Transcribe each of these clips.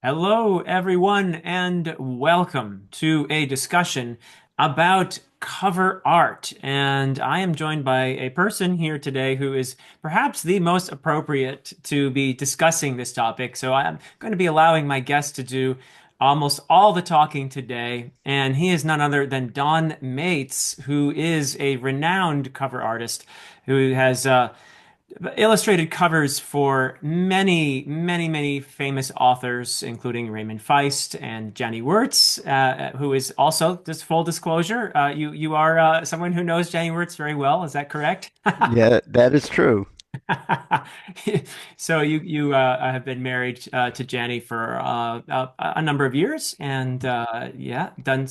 Hello, everyone, and welcome to a discussion about cover art. And I am joined by a person here today who is perhaps the most appropriate to be discussing this topic. So I'm going to be allowing my guest to do almost all the talking today. And he is none other than Don Maitz, who is a renowned cover artist who has illustrated covers for many famous authors, including Raymond Feist and Jenny Wirtz, who is also, just full disclosure, you are someone who knows Jenny Wirtz very well. Is that correct? Yeah, that is true. So you have been married to Jenny for a number of years, and yeah, and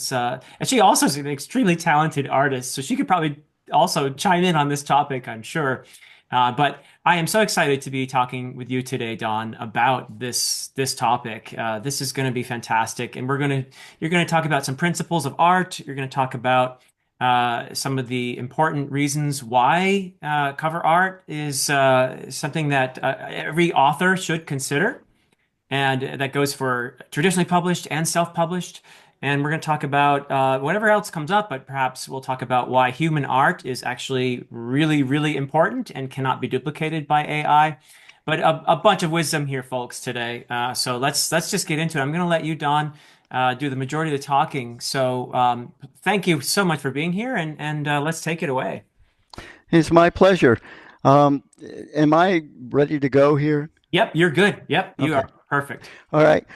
she also is an extremely talented artist, so she could probably also chime in on this topic, I'm sure. But I am so excited to be talking with you today, Don, about this topic. This is going to be fantastic, and you're going to talk about some principles of art. You're going to talk about some of the important reasons why cover art is something that every author should consider, and that goes for traditionally published and self-published. And we're going to talk about whatever else comes up, but perhaps we'll talk about why human art is actually really important and cannot be duplicated by AI. But a bunch of wisdom here, folks, today. So let's just get into it. I'm going to let you, Don, do the majority of the talking. So thank you so much for being here, and let's take it away. It's my pleasure. Um, am I ready to go here? Yep, you're good. Yep, you Okay. are perfect. All right.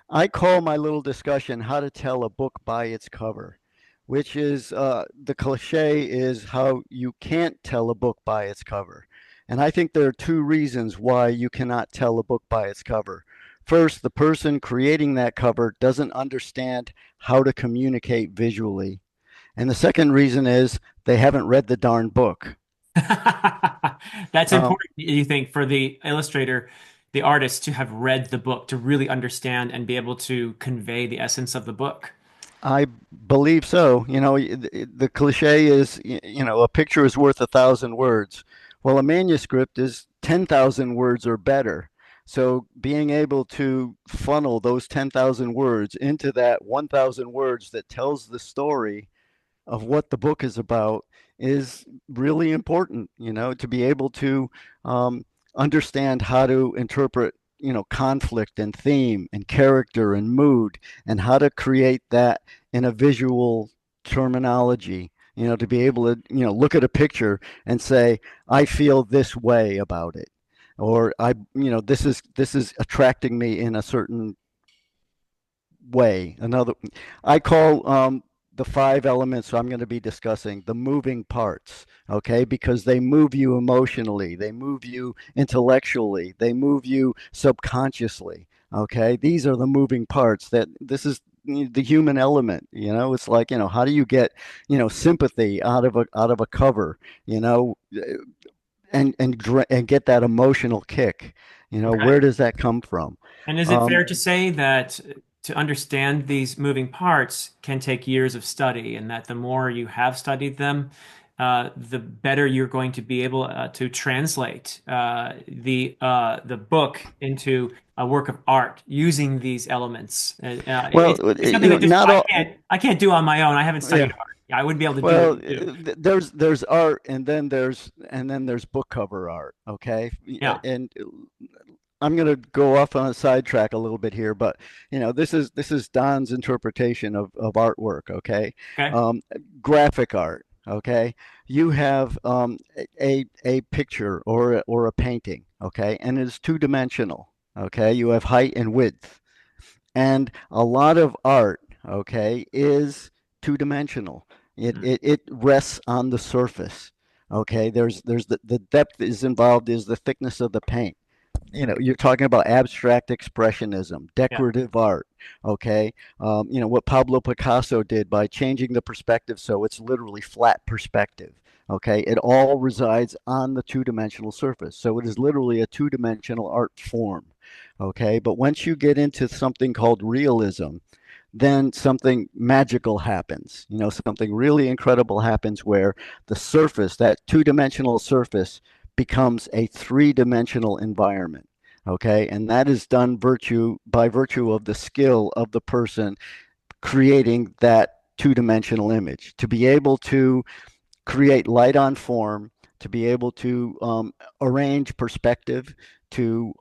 I call my little discussion "How to Tell a Book by Its Cover," which is the cliche is how you can't tell a book by its cover. And I think there are two reasons why you cannot tell a book by its cover. First, the person creating that cover doesn't understand how to communicate visually. And the second reason is they haven't read the darn book. That's Um, important, you think, for the illustrator, the artist, to have read the book, to really understand and be able to convey the essence of the book. I believe so. The cliche is, a picture is worth 1,000 words. Well, a manuscript is 10,000 words or better. So being able to funnel those 10,000 words into that 1,000 words that tells the story of what the book is about is really important, to be able to understand how to interpret, conflict and theme and character and mood and how to create that in a visual terminology. To be able to, look at a picture and say, I feel this way about it, or this is attracting me in a certain way. I call the five elements I'm going to be discussing the moving parts, okay? Because they move you emotionally, they move you intellectually, they move you subconsciously, okay? These are the moving parts that this is the human element. It's like, how do you get, sympathy out of a cover, you know, and get that emotional kick? Okay. Where does that come from? And is it Um, fair to say that to understand these moving parts can take years of study, and that the more you have studied them, the better you're going to be able to translate the book into a work of art using these elements? well, It's something that just not all. I can't do on my own. I haven't Yeah. studied art. I wouldn't be able to do what Well, you do. there's art, and then there's book cover art. Okay, Yeah. and I'm gonna go off on a sidetrack a little bit here, but this is Don's interpretation of artwork. Okay, Okay. um, graphic art. Okay, you have a picture or a painting. Okay, and it's two dimensional. Okay, you have height and width, and a lot of art, okay, is two dimensional. It rests on the surface. Okay, there's the depth is involved is the thickness of the paint. You're talking about abstract expressionism, Yeah. decorative art. Okay, what Pablo Picasso did by changing the perspective so it's literally flat perspective. Okay, it all resides on the two-dimensional surface, so it is literally a two-dimensional art form. Okay, but once you get into something called realism, then something magical happens. Something really incredible happens where the surface, that two-dimensional surface, becomes a three-dimensional environment. Okay, and that is done by virtue of the skill of the person creating that two-dimensional image. To be able to create light on form, to be able to arrange perspective, to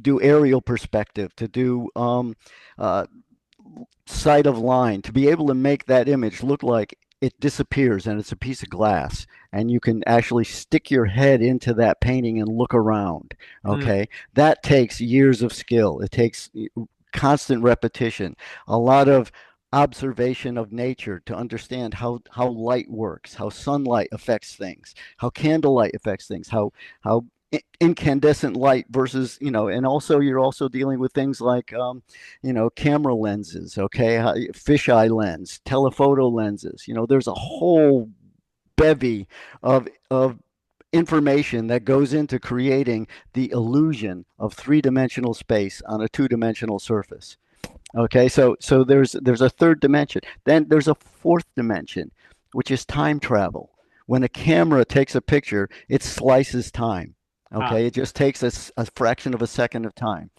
do aerial perspective, to do uh, sight of line, to be able to make that image look like it disappears and it's a piece of glass and you can actually stick your head into that painting and look around. Hmm. Okay, that takes years of skill. It takes constant repetition, a lot of observation of nature to understand how light works, how sunlight affects things, how candlelight affects things, how incandescent light versus, and also you're also dealing with things like camera lenses, okay, fisheye lens, telephoto lenses. There's a whole bevy of information that goes into creating the illusion of three-dimensional space on a two-dimensional surface. Okay, so there's a third dimension. Then there's a fourth dimension, which is time travel. When a camera takes a picture, it slices time. Ah. Okay, it just takes a fraction of a second of time.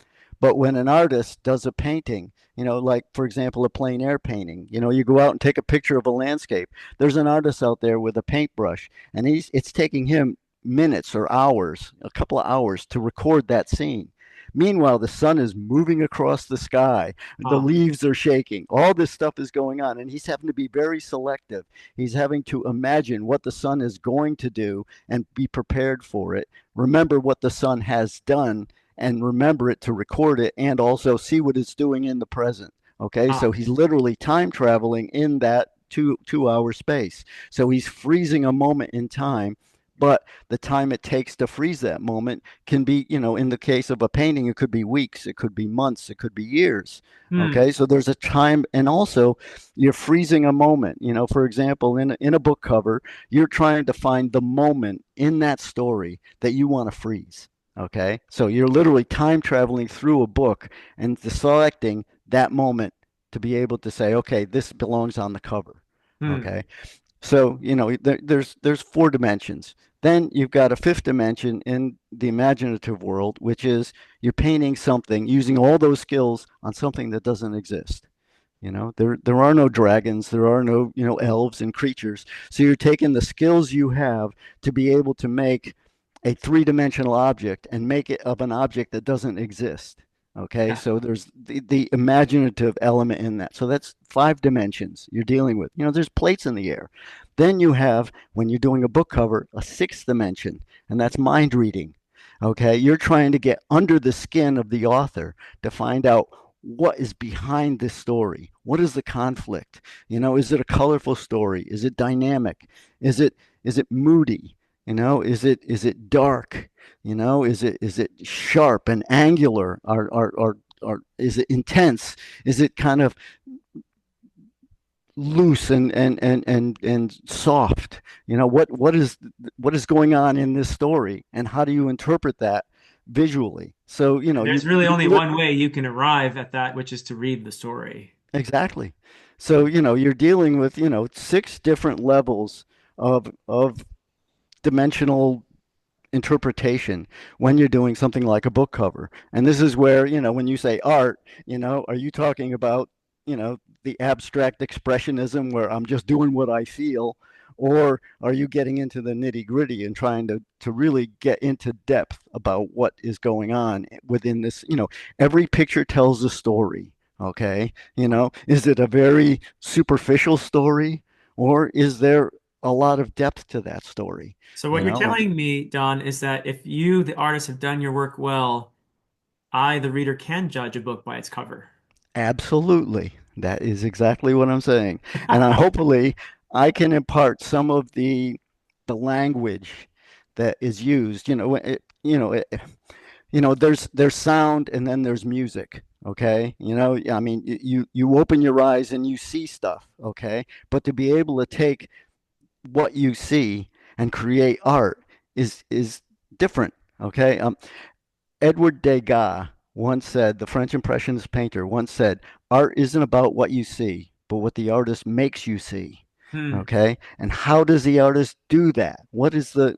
But when an artist does a painting, like for example, a plein air painting, you go out and take a picture of a landscape. There's an artist out there with a paintbrush, and it's taking him minutes or hours, a couple of hours to record that scene. Meanwhile, the sun is moving across the sky, the Ah. leaves are shaking, all this stuff is going on, and he's having to be very selective. He's having to imagine what the sun is going to do and be prepared for it. Remember what the sun has done and remember it to record it and also see what it's doing in the present. Okay, Ah. so he's literally time traveling in that two hour space. So he's freezing a moment in time, but the time it takes to freeze that moment can be, in the case of a painting, it could be weeks, it could be months, it could be years. Hmm. Okay, so there's a time, and also you're freezing a moment. For example, in a book cover, you're trying to find the moment in that story that you want to freeze. Okay, so you're literally time traveling through a book and selecting that moment to be able to say, okay, this belongs on the cover. Hmm. Okay, so there's four dimensions. Then you've got a fifth dimension in the imaginative world, which is you're painting something using all those skills on something that doesn't exist. There are no dragons, there are no elves and creatures. So you're taking the skills you have to be able to make a three-dimensional object and make it of an object that doesn't exist. Okay, Yeah. so there's the imaginative element in that. So that's five dimensions you're dealing with. There's plates in the air. Then you have, when you're doing a book cover, a sixth dimension, and that's mind reading. Okay, you're trying to get under the skin of the author to find out what is behind this story. What is the conflict? Is it a colorful story? Is it dynamic? Is it moody? Is it dark? Is it sharp and angular? Or is it intense? Is it kind of loose and soft? What is going on in this story, and how do you interpret that visually? So And you there's really you only lit one way you can arrive at that, which is to read the story. exactly. So you're dealing with six different levels of dimensional interpretation when you're doing something like a book cover. And this is where, when you say art, are you talking about, the abstract expressionism where I'm just doing what I feel? Or are you getting into the nitty gritty and trying to really get into depth about what is going on within this? Every picture tells a story. Okay. Is it a very superficial story, or is there a lot of depth to that story? So what you you're know and telling me, Don, is that if you, the artist, have done your work well, I, the reader, can judge a book by its cover. Absolutely. That is exactly what I'm saying. And hopefully I can impart some of the language that is used. There's sound and then there's music. Okay. I mean, you open your eyes and you see stuff. Okay. But to be able to take what you see and create art is different. Okay. Edward Degas once said, the French Impressionist painter once said, art isn't about what you see, but what the artist makes you see. Hmm. Okay. And how does the artist do that? What is the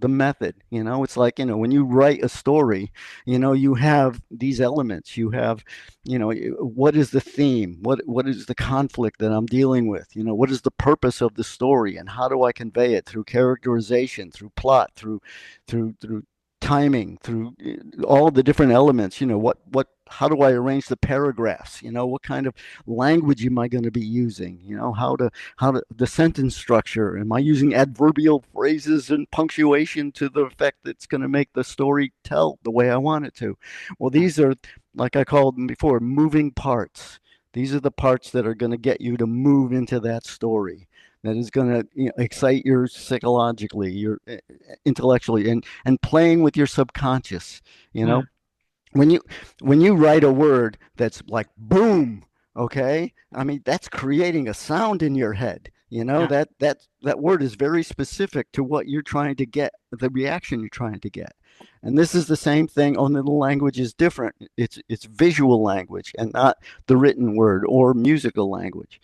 method? It's like, when you write a story, you have these elements. You have, what is the theme? What is the conflict that I'm dealing with? What is the purpose of the story, and how do I convey it through characterization, through plot, through timing, through all the different elements. How do I arrange the paragraphs? What kind of language am I going to be using? How to the sentence structure. Am I using adverbial phrases and punctuation to the effect that's going to make the story tell the way I want it to? Well, Yeah. these are, like I called them before, moving parts. These are the parts that are going to get you to move into that story. That is going to, excite your psychologically, your intellectually, and playing with your subconscious. You know, Hmm. when you when you write a word that's like boom, okay, I mean, that's creating a sound in your head. Yeah. That word is very specific to what you're trying to get, the reaction you're trying to get. And this is the same thing, only the language is different. It's visual language and not the written word or musical language.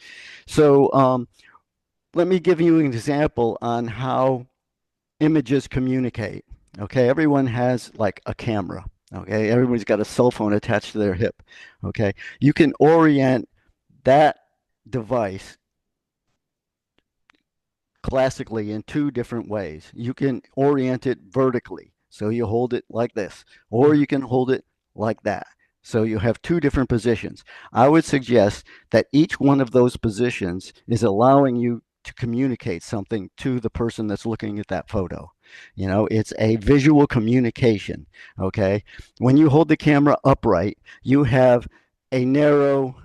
So let me give you an example on how images communicate. Okay, everyone has like a camera. Okay, everybody's got a cell phone attached to their hip. Okay, you can orient that device classically in two different ways. You can orient it vertically, so you hold it like this, or Mhm. you can hold it like that. So you have two different positions. I would suggest that each one of those positions is allowing you to communicate something to the person that's looking at that photo. It's a visual communication. Okay. When you hold the camera upright, you have a narrow,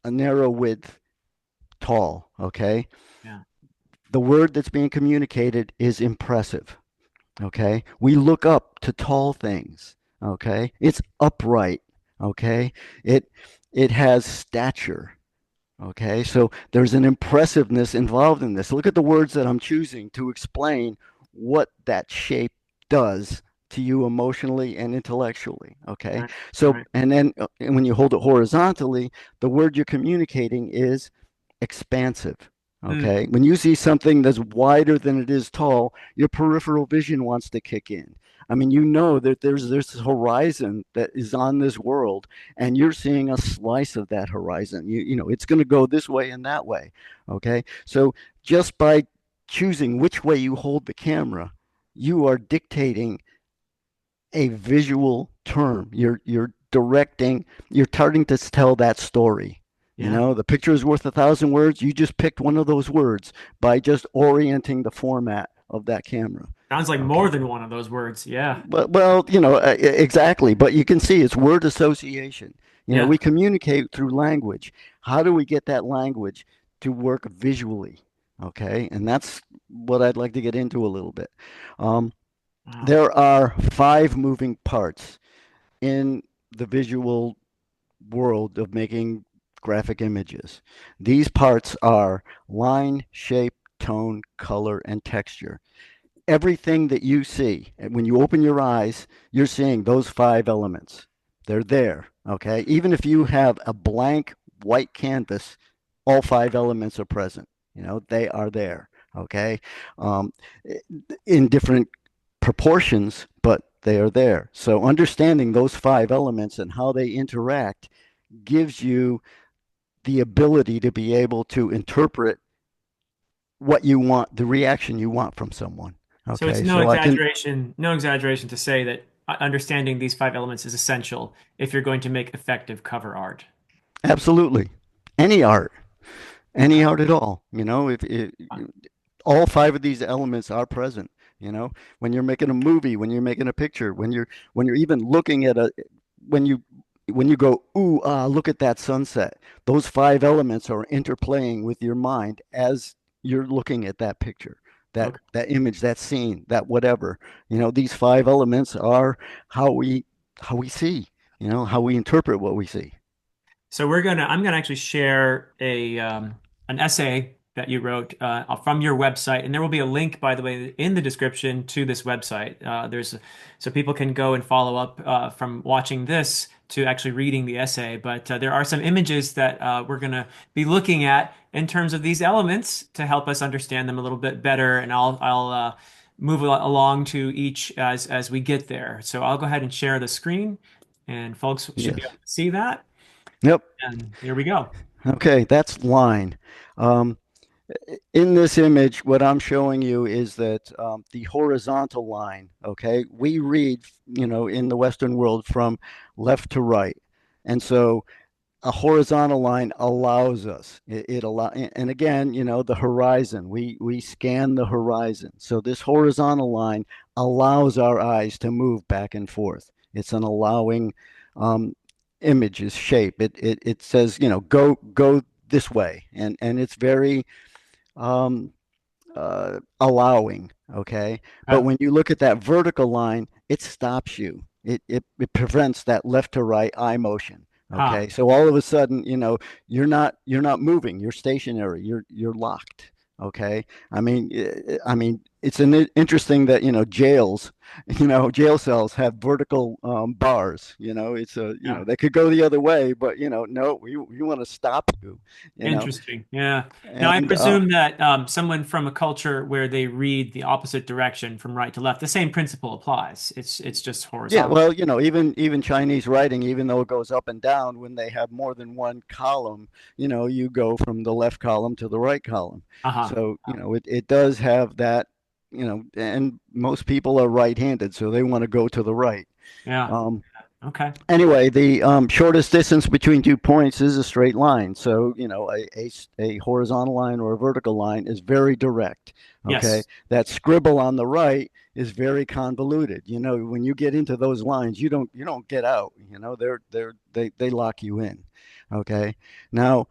width tall. Okay. Yeah. The word that's being communicated is impressive. Okay. We look up to tall things. Okay. It's upright. Okay. It it has stature. Okay. So there's an impressiveness involved in this. Look at the words that I'm choosing to explain what that shape does to you emotionally and intellectually. Okay. Right. So, Right. and then when you hold it horizontally, the word you're communicating is expansive. Hmm. Okay. When you see something that's wider than it is tall, your peripheral vision wants to kick in. I mean, that there's this horizon that is on this world, and you're seeing a slice of that horizon. It's going to go this way and that way. Okay. So just by choosing which way you hold the camera, you are dictating a visual term. You're directing, you're starting to tell that story. Yeah. The picture is worth 1,000 words. You just picked one of those words by just orienting the format of that camera. Sounds like more Okay. than one of those words. Yeah. Well, exactly. But you can see it's word association. Yeah. We communicate through language. How do we get that language to work visually? Okay. And that's what I'd like to get into a little bit. Um, Wow. there are five moving parts in the visual world of making graphic images. These parts are line, shape, tone, color, and texture. Everything that you see, and when you open your eyes, you're seeing those five elements. They're there, okay? Even if you have a blank white canvas, all five elements are present. They are there, okay? Um, in different proportions, but they are there. So understanding those five elements and how they interact gives you the ability to be able to interpret what you want, the reaction you want from someone. So it's Okay, so I can no exaggeration to say that understanding these five elements is essential if you're going to make effective cover art. absolutely any art, any Wow. art at all. If all five of these elements are present. When you're making a movie, when you're making a picture, when you're even looking at when you when you go, ooh, look at that sunset. Those five elements are interplaying with your mind as you're looking at that picture, that Okay. that image, that scene, that whatever. These five elements are how we see. How we interpret what we see. So I'm gonna actually share an essay that you wrote from your website, and there will be a link, by the way, in the description to this website. So people can go and follow up from watching this to actually reading the essay. But there are some images that we're going to be looking at in terms of these elements to help us understand them a little bit better, and I'll move along to each as we get there. So I'll go ahead and share the screen, and folks should be Yes. able to see that. Yep. And here we go. Okay, that's line. Um, in this image, what I'm showing you is that the horizontal line, okay, we read, in the Western world from left to right. And so a horizontal line allows us, it allow, and again, the horizon, we scan the horizon. So this horizontal line allows our eyes to move back and forth. It's an allowing um, image's shape. It says, go this way. And it's very um, allowing. Okay. But Uh, when you look at that vertical line, it stops you. It prevents that left to right eye motion. huh. Okay. So all of a sudden, you're not moving. You're stationary. You're locked. Okay. I mean, it's interesting that jails, jail cells have vertical bars. It's Yeah. they could go the other way, but no, we want to stop you. You know, Interesting. Yeah. Now, I and presume that someone from a culture where they read the opposite direction from right to left, the same principle applies. It's just Yeah, horizontal. well, even Chinese writing, even though it goes up and down, when they have more than one column, you go from the left column to the right column. Uh-huh. So, it does have that, and most people are right-handed, so they want to go to the right. Yeah. Um, Okay. Anyway, the shortest distance between 2 points is a straight line. So, a horizontal line or a vertical line is very direct. Okay. Yes. That scribble on the right is very convoluted. When you get into those lines, you don't get out. They lock you in. Okay. Now,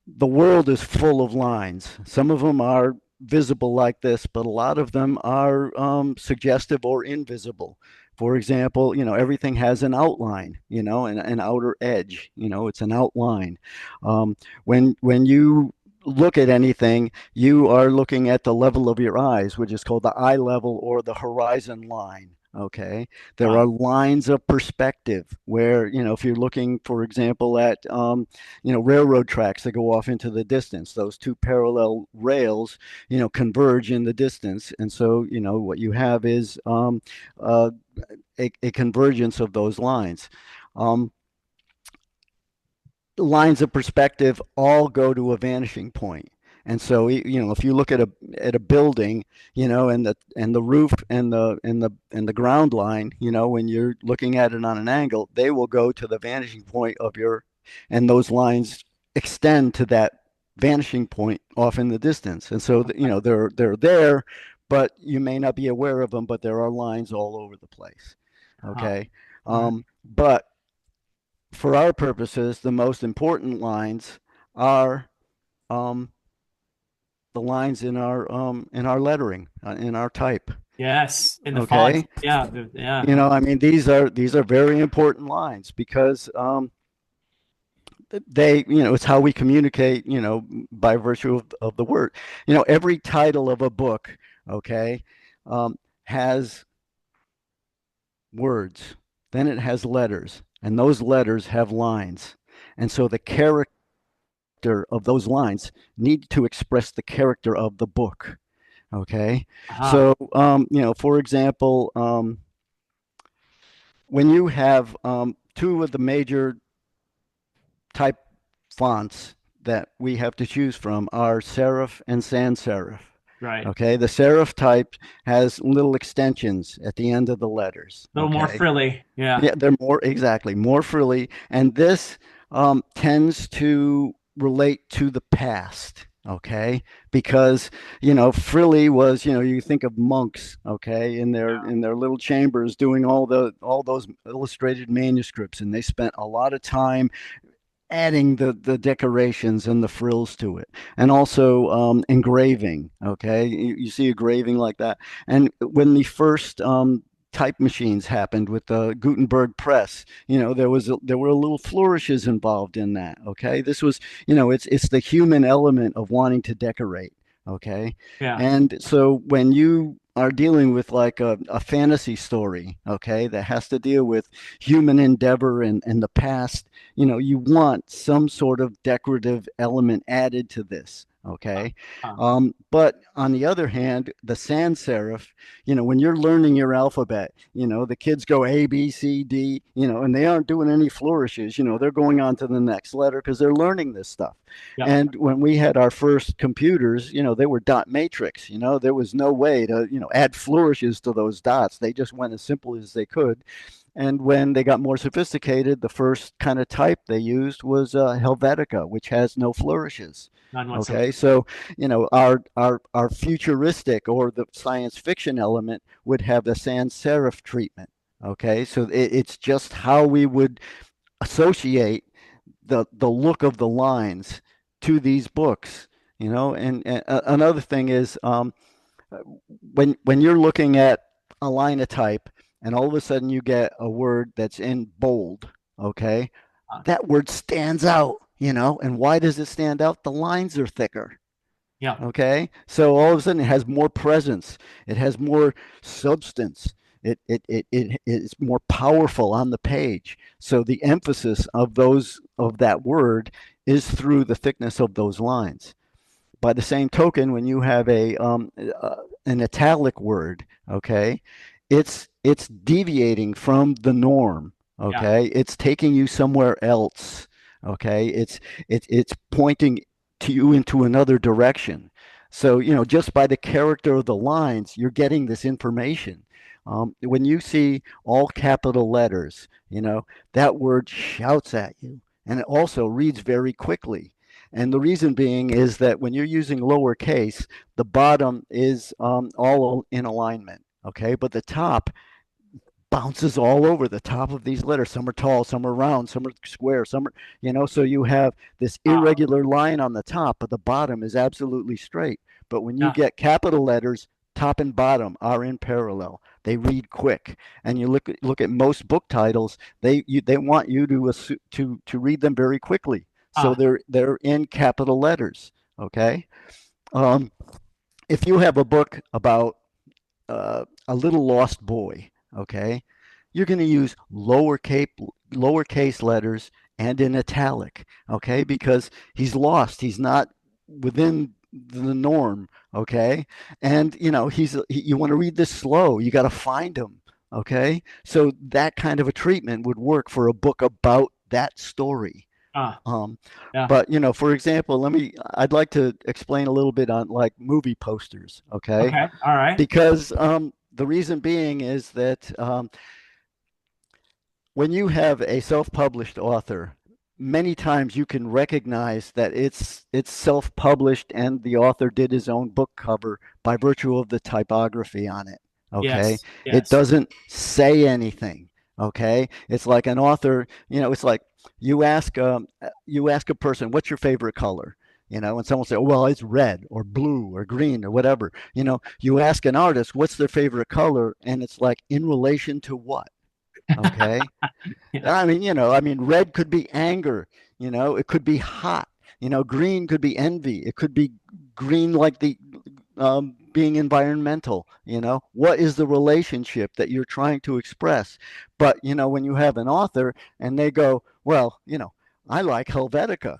the world is full of lines. Some of them are visible like this, but a lot of them are suggestive or invisible. For example, everything has an outline, an outer edge. It's an outline. When you look at anything, you are looking at the level of your eyes, which is called the eye level or the horizon line. Okay. There Uh, are lines of perspective where, if you're looking, for example, at, railroad tracks that go off into the distance, those two parallel rails, converge in the distance. And so, what you have is uh, a convergence of those lines. Um, Lines of perspective all go to a vanishing point. And so, if you look at a building, and the roof and the ground line, when you're looking at it on an angle, they will go to the vanishing point and those lines extend to that vanishing point off in the distance. And so, they're there, but you may not be aware of them, but there are lines all over the place. huh. Okay. All right. But for our purposes, the most important lines are um, the lines in our lettering, in our type. Yes. In the font. Okay, Yeah. Yeah. I mean, these are very important lines because it's how we communicate, by virtue of the word. Every title of a book, okay, has words, then it has letters, and those letters have lines, and so the character of those lines need to express the character of the book. Okay. Uh-huh. So, for example, when you have two of the major type fonts that we have to choose from are serif and sans serif. Right. Okay. The serif type has little extensions at the end of the letters. A little more Okay. frilly. Yeah. Yeah, they're more frilly, and this tends to relate to the past. Okay, because frilly was, you think of monks, okay, in their little chambers doing all those illustrated manuscripts, and they spent a lot of time adding the decorations and the frills to it, and also engraving. Okay, you see engraving like that. And when the first type machines happened with the Gutenberg press, there were little flourishes involved in that. Okay, this was, it's the human element of wanting to decorate. Okay. Yeah. And so when you are dealing with like a fantasy story, okay, that has to deal with human endeavor and the past, you want some sort of decorative element added to this. Uh, Okay. uh, But on the other hand, the sans serif, when you're learning your alphabet, the kids go A, B, C, D, and they aren't doing any flourishes, they're going on to the next letter because they're learning this stuff. yeah. And when we had our first computers, they were dot matrix. There was no way to, add flourishes to those dots. They just went as simple as they could. And when they got more sophisticated, the first kind of type they used was Helvetica, which has no flourishes. None Okay, whatsoever. so our futuristic or the science fiction element would have the sans serif treatment. Okay, so it's just how we would associate the look of the lines to these books. And another thing is when you're looking at a line of type and all of a sudden you get a word that's in bold, okay, Uh, that word stands out. And why does it stand out? The lines are thicker. yeah. Okay, so all of a sudden it has more presence, it has more substance, it is more powerful on the page. So the emphasis of that word is through the thickness of those lines. By the same token, when you have an italic word, okay, it's deviating from the norm. Yeah. Okay, it's taking you somewhere else. Okay, it's pointing to you into another direction. So just by the character of the lines, you're getting this information. When you see all capital letters, that word shouts at you, and it also reads very quickly. And the reason being is that when you're using lowercase, the bottom is all in alignment, okay? But the top bounces all over the top of these letters. Some are tall, some are round, some are square, some are, so you have this Uh, irregular line on the top, but the bottom is absolutely straight. But when you yeah. get capital letters, top and bottom are in parallel. They read quick, and you look at most book titles. They want you to read them very quickly, so Uh, they're in capital letters. Okay, um, if you have a book about a little lost boy, okay, you're going to use lowercase letters and in italic, okay, because he's lost. He's not within the norm, okay, and you want to read this slow. You got to find him, okay. So that kind of a treatment would work for a book about that story. uh, Um, yeah. but for example, I'd like to explain a little bit on like movie posters, okay? Okay. All right. Because the reason being is that when you have a self-published author, many times you can recognize that it's self-published and the author did his own book cover by virtue of the typography on it. Okay, Yes. it Yes. doesn't say anything. Okay, it's like an author. It's like you ask a person, "What's your favorite color?" And someone say, oh, well, it's red or blue or green or whatever. You ask an artist, what's their favorite color? And it's like, in relation to what? Okay. Yeah. I mean, red could be anger, it could be hot, green could be envy, it could be green like the being environmental, what is the relationship that you're trying to express? But, when you have an author and they go, well, I like Helvetica,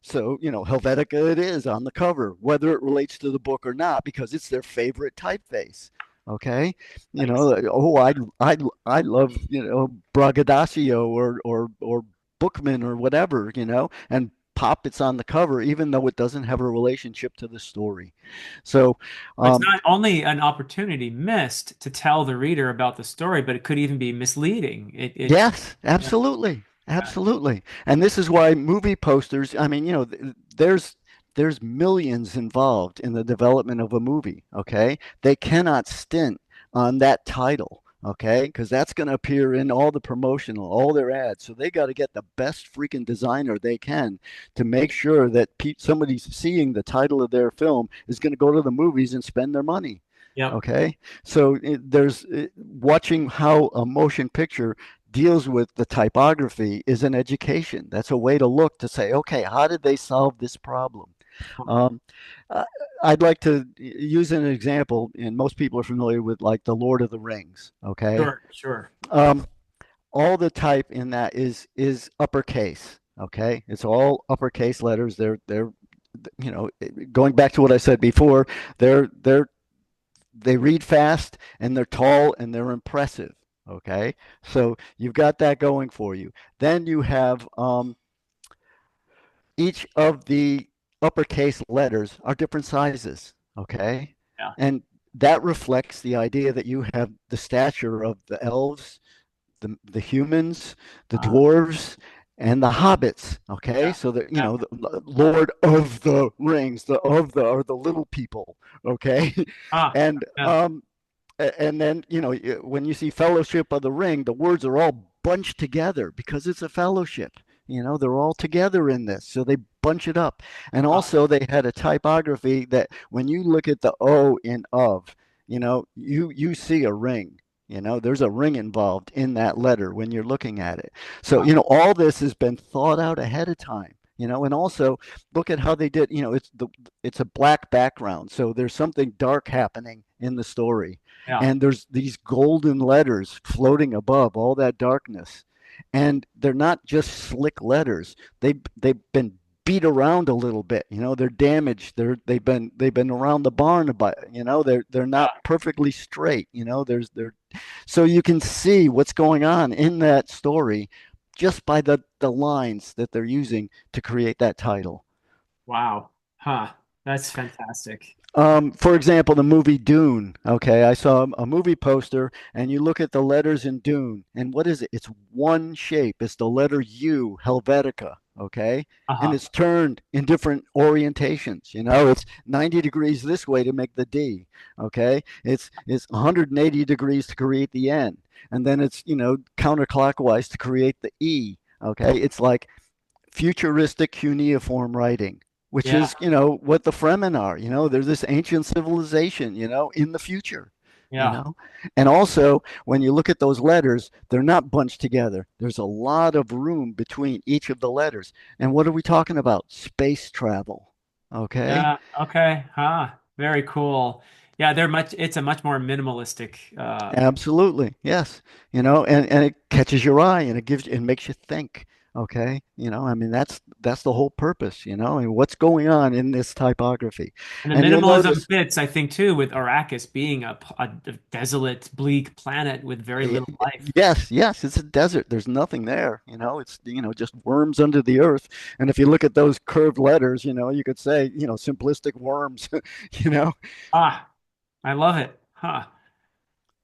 so, Helvetica it is on the cover, whether it relates to the book or not, because it's their favorite typeface. Okay, Nice. oh, I love Braggadocio or Bookman or whatever, and pop it's on the cover, even though it doesn't have a relationship to the story. So, It's um, not only an opportunity missed to tell the reader about the story, but it could even be misleading. yes, Yeah. absolutely, Yeah. absolutely, and this is why movie posters. I mean, there's millions involved in the development of a movie. Okay, they cannot stint on that title. Okay, because that's going to appear in all the promotional, all their ads. So they got to get the best freaking designer they can to make sure that somebody seeing the title of their film is going to go to the movies and spend their money. Yep. Okay, so there's watching how a motion picture deals with the typography is an education. That's a way to look to say, okay, how did they solve this problem? Um, uh, I'd like to use an example, and most people are familiar with like the Lord of the Rings. Okay, Sure, sure. um, all the type in that is uppercase. Okay, it's all uppercase letters. They're you know, going back to what I said before, they're they read fast and they're tall and they're impressive. Okay, so you've got that going for you. Then you have each of the uppercase letters are different sizes. Okay, Yeah. and that reflects the idea that you have the stature of the elves, the humans, the Uh, dwarves, and the hobbits. Okay, yeah. so that you Yeah. know, the Lord of the Rings, the of the are the little people. Okay, Ah, and yeah. and then you know when you see Fellowship of the Ring, the words are all bunched together because it's a fellowship. You know, they're all together in this, so they bunch it up. And Ah, also, they had a typography that when you look at the O in of, you see a ring. You know, there's a ring involved in that letter when you're looking at it. So, ah, all this has been thought out ahead of time. And also look at how they did. It's a black background, so there's something dark happening in the story, yeah. and there's these golden letters floating above all that darkness, and they're not just slick letters. They've been beat around a little bit. They're damaged. They've been around the barn about. They're not Yeah. perfectly straight. So you can see what's going on in that story just by the lines that they're using to create that title. Wow. Huh. That's fantastic. For example, the movie Dune. Okay, I saw a movie poster, and you look at the letters in Dune, and what is it? It's one shape. It's the letter U, Helvetica. Okay, and Uh-huh. it's turned in different orientations. It's 90 degrees this way to make the D. Okay, it's 180 degrees to create the N, and then it's counterclockwise to create the E. Okay, it's like futuristic cuneiform writing, which Yeah. is, what the Fremen are. There's this ancient civilization, in the future, you Yeah. know. And also, when you look at those letters, they're not bunched together. There's a lot of room between each of the letters. And what are we talking about? Space travel. Okay. Yeah. Okay. Huh. Very cool. Yeah, it's a much more minimalistic Absolutely. Yes. And it catches your eye and it makes you think. Okay. I mean, that's the whole purpose, and what's going on in this typography. and the And you'll minimalism notice, fits, I think, too, with Arrakis being a desolate, bleak planet with very y- little life. yes, yes, it's a desert. There's nothing there. It's, just worms under the earth. And if you look at those curved letters, you could say, simplistic worms, you know. Ah, I love it. Huh.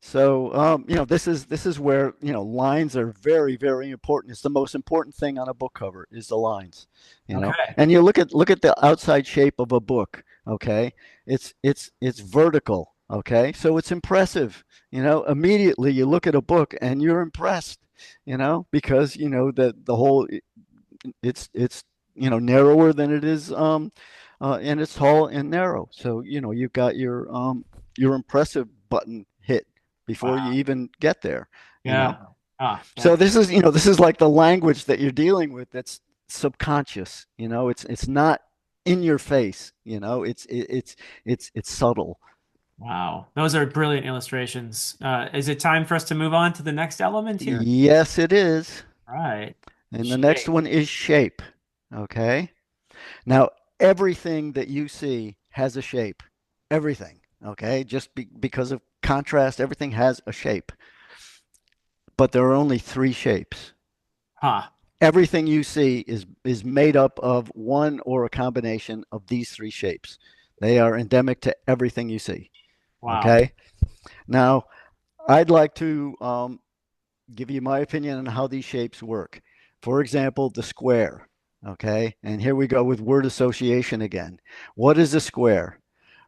So, this is where lines are very, very important. It's the most important thing on a book cover is the lines. Okay. And you look at the outside shape of a book. Okay, it's vertical. Okay, so it's impressive. Immediately you look at a book and you're impressed. Because the whole it's narrower than it is and it's tall and narrow. So you've got your impressive button hit before you Wow. even get there. you know Yeah. Ah, so fantastic. this is like the language that you're dealing with that's subconscious. It's not in your face. It's subtle. Wow. Those are brilliant illustrations. Is it time for us to move on to the next element here? Yes, it is. All right. And the next Shape. one is shape. Okay. Now, everything that you see has a shape. Everything. Okay. Just because of contrast, everything has a shape. But there are only three shapes. Huh. Everything you see is made up of one or a combination of these three shapes. They are endemic to everything you see. Wow. Okay. Now, I'd like to give you my opinion on how these shapes work. For example, the square. Okay. And here we go with word association again. What is a square?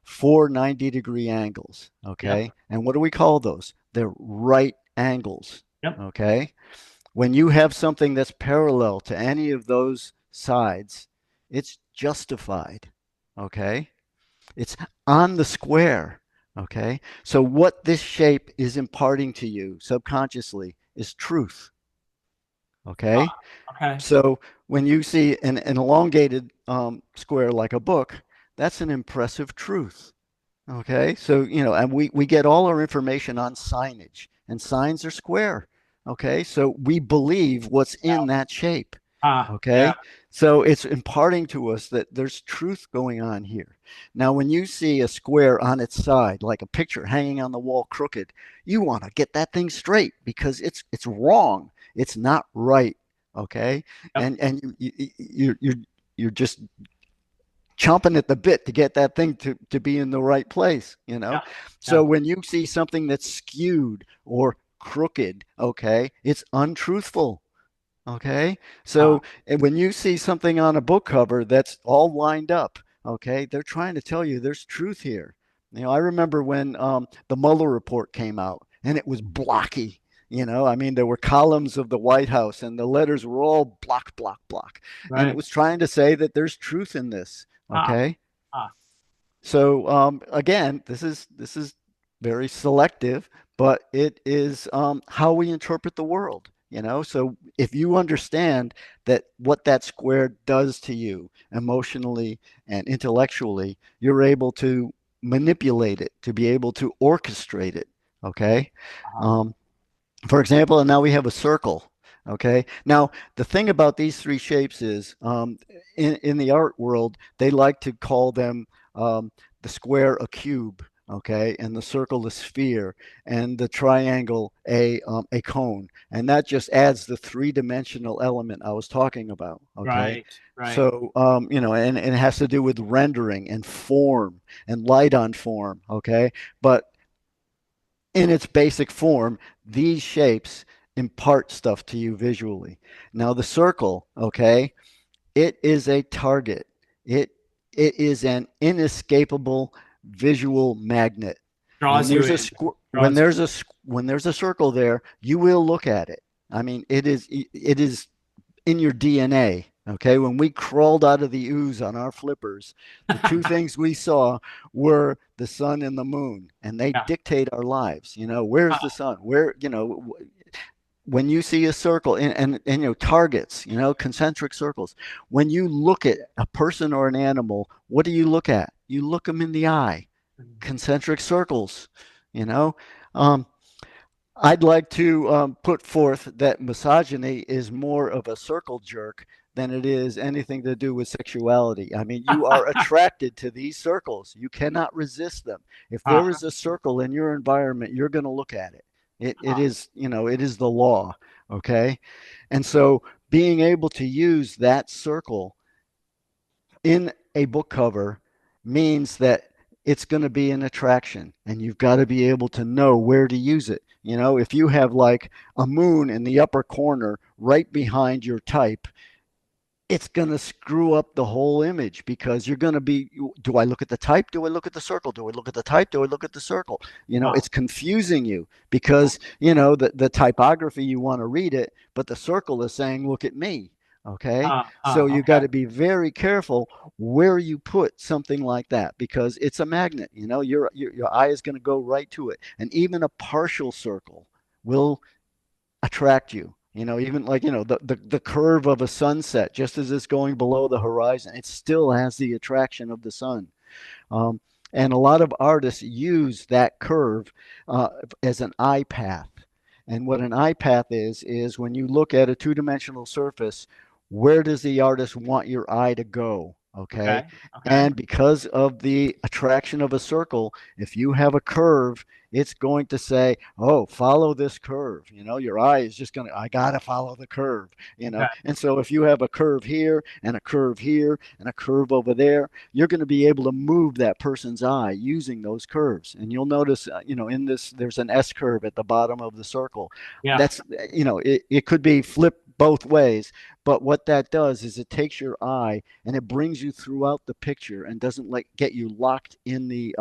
Four 90-degree angles. Yep. Okay. And what do we call those? They're right angles. Yep. Okay. When you have something that's parallel to any of those sides, it's justified. Okay. It's on the square. Okay. So what this shape is imparting to you subconsciously is truth. Okay. Okay. So when you see an elongated square like a book, that's an impressive truth. Okay, so and we get all our information on signage, and signs are square. Okay, so we believe what's Yeah. in that shape. Yeah. Okay, so it's imparting to us that there's truth going on here. Now, when you see a square on its side, like a picture hanging on the wall crooked, you want to get that thing straight because it's wrong. It's not right. Okay, Yep. and you're just chomping at the bit to get that thing to be in the right place, you know? Yeah. So Yeah. when you see something that's skewed or crooked, okay, it's untruthful. Okay. Uh, So when you see something on a book cover that's all lined up, okay, they're trying to tell you there's truth here. I remember when the Mueller report came out and it was blocky. I mean, there were columns of the White House and the letters were all block, block, block. And it right. was trying to say that there's truth in this. Ah, Okay. ah, So again, this is very selective, but it is how we interpret the world. So if you understand that what that square does to you emotionally and intellectually, you're able to manipulate it, to be able to orchestrate it. Okay. uh, Um, for example, and now we have a circle. Okay. Now, the thing about these three shapes is in the art world, they like to call them the square a cube. Okay. And the circle a sphere and the triangle a cone. And that just adds the three-dimensional element I was talking about. Okay. right. Right. So, and it has to do with rendering and form and light on form. Okay. But in its basic form, these shapes impart stuff to you visually. Now, the circle, okay, it is a target. It it is an inescapable visual magnet. When Draws you there's a in. squ- when Draws you. there's a when there's a circle there, you will look at it. I mean, it is in your DNA. Okay, when we crawled out of the ooze on our flippers, the two things we saw were the sun and the moon, and they Yeah. dictate our lives. Where's the Ah, sun? When you see a circle and targets, concentric circles, when you look at a person or an animal, what do you look at? You look them in the eye. Concentric circles, you know. Um, I'd like to put forth that misogyny is more of a circle jerk than it is anything to do with sexuality. I mean, you are attracted to these circles. You cannot resist them. If there ah, is a circle in your environment, you're going to look at it. It ah. is, it is the law. Okay. And so being able to use that circle in a book cover means that it's going to be an attraction and you've got to be able to know where to use it. If you have like a moon in the upper corner right behind your type, it's going to screw up the whole image because you're going to be, do I look at the type? Do I look at the circle? Do I look at the type? Do I look at the circle? Ah, It's confusing you because, the typography, you want to read it, but the circle is saying, look at me. Okay. So you got okay. to be very careful where you put something like that because it's a magnet. Your eye is going to go right to it. And even a partial circle will attract you. Even like, the curve of a sunset, just as it's going below the horizon, it still has the attraction of the sun. Um, and a lot of artists use that curve as an eye path. And what an eye path is when you look at a two-dimensional surface, where does the artist want your eye to go? Okay. Okay. Okay. And because of the attraction of a circle, if you have a curve, it's going to say, oh, follow this curve. Your eye is just going to, I got to follow the curve. Okay. And so if you have a curve here and a curve here and a curve over there, you're going to be able to move that person's eye using those curves. And you'll notice, in this, there's an S curve at the bottom of the circle. Yeah. It could be flipped both ways, but what that does is it takes your eye and it brings you throughout the picture and doesn't get you locked in the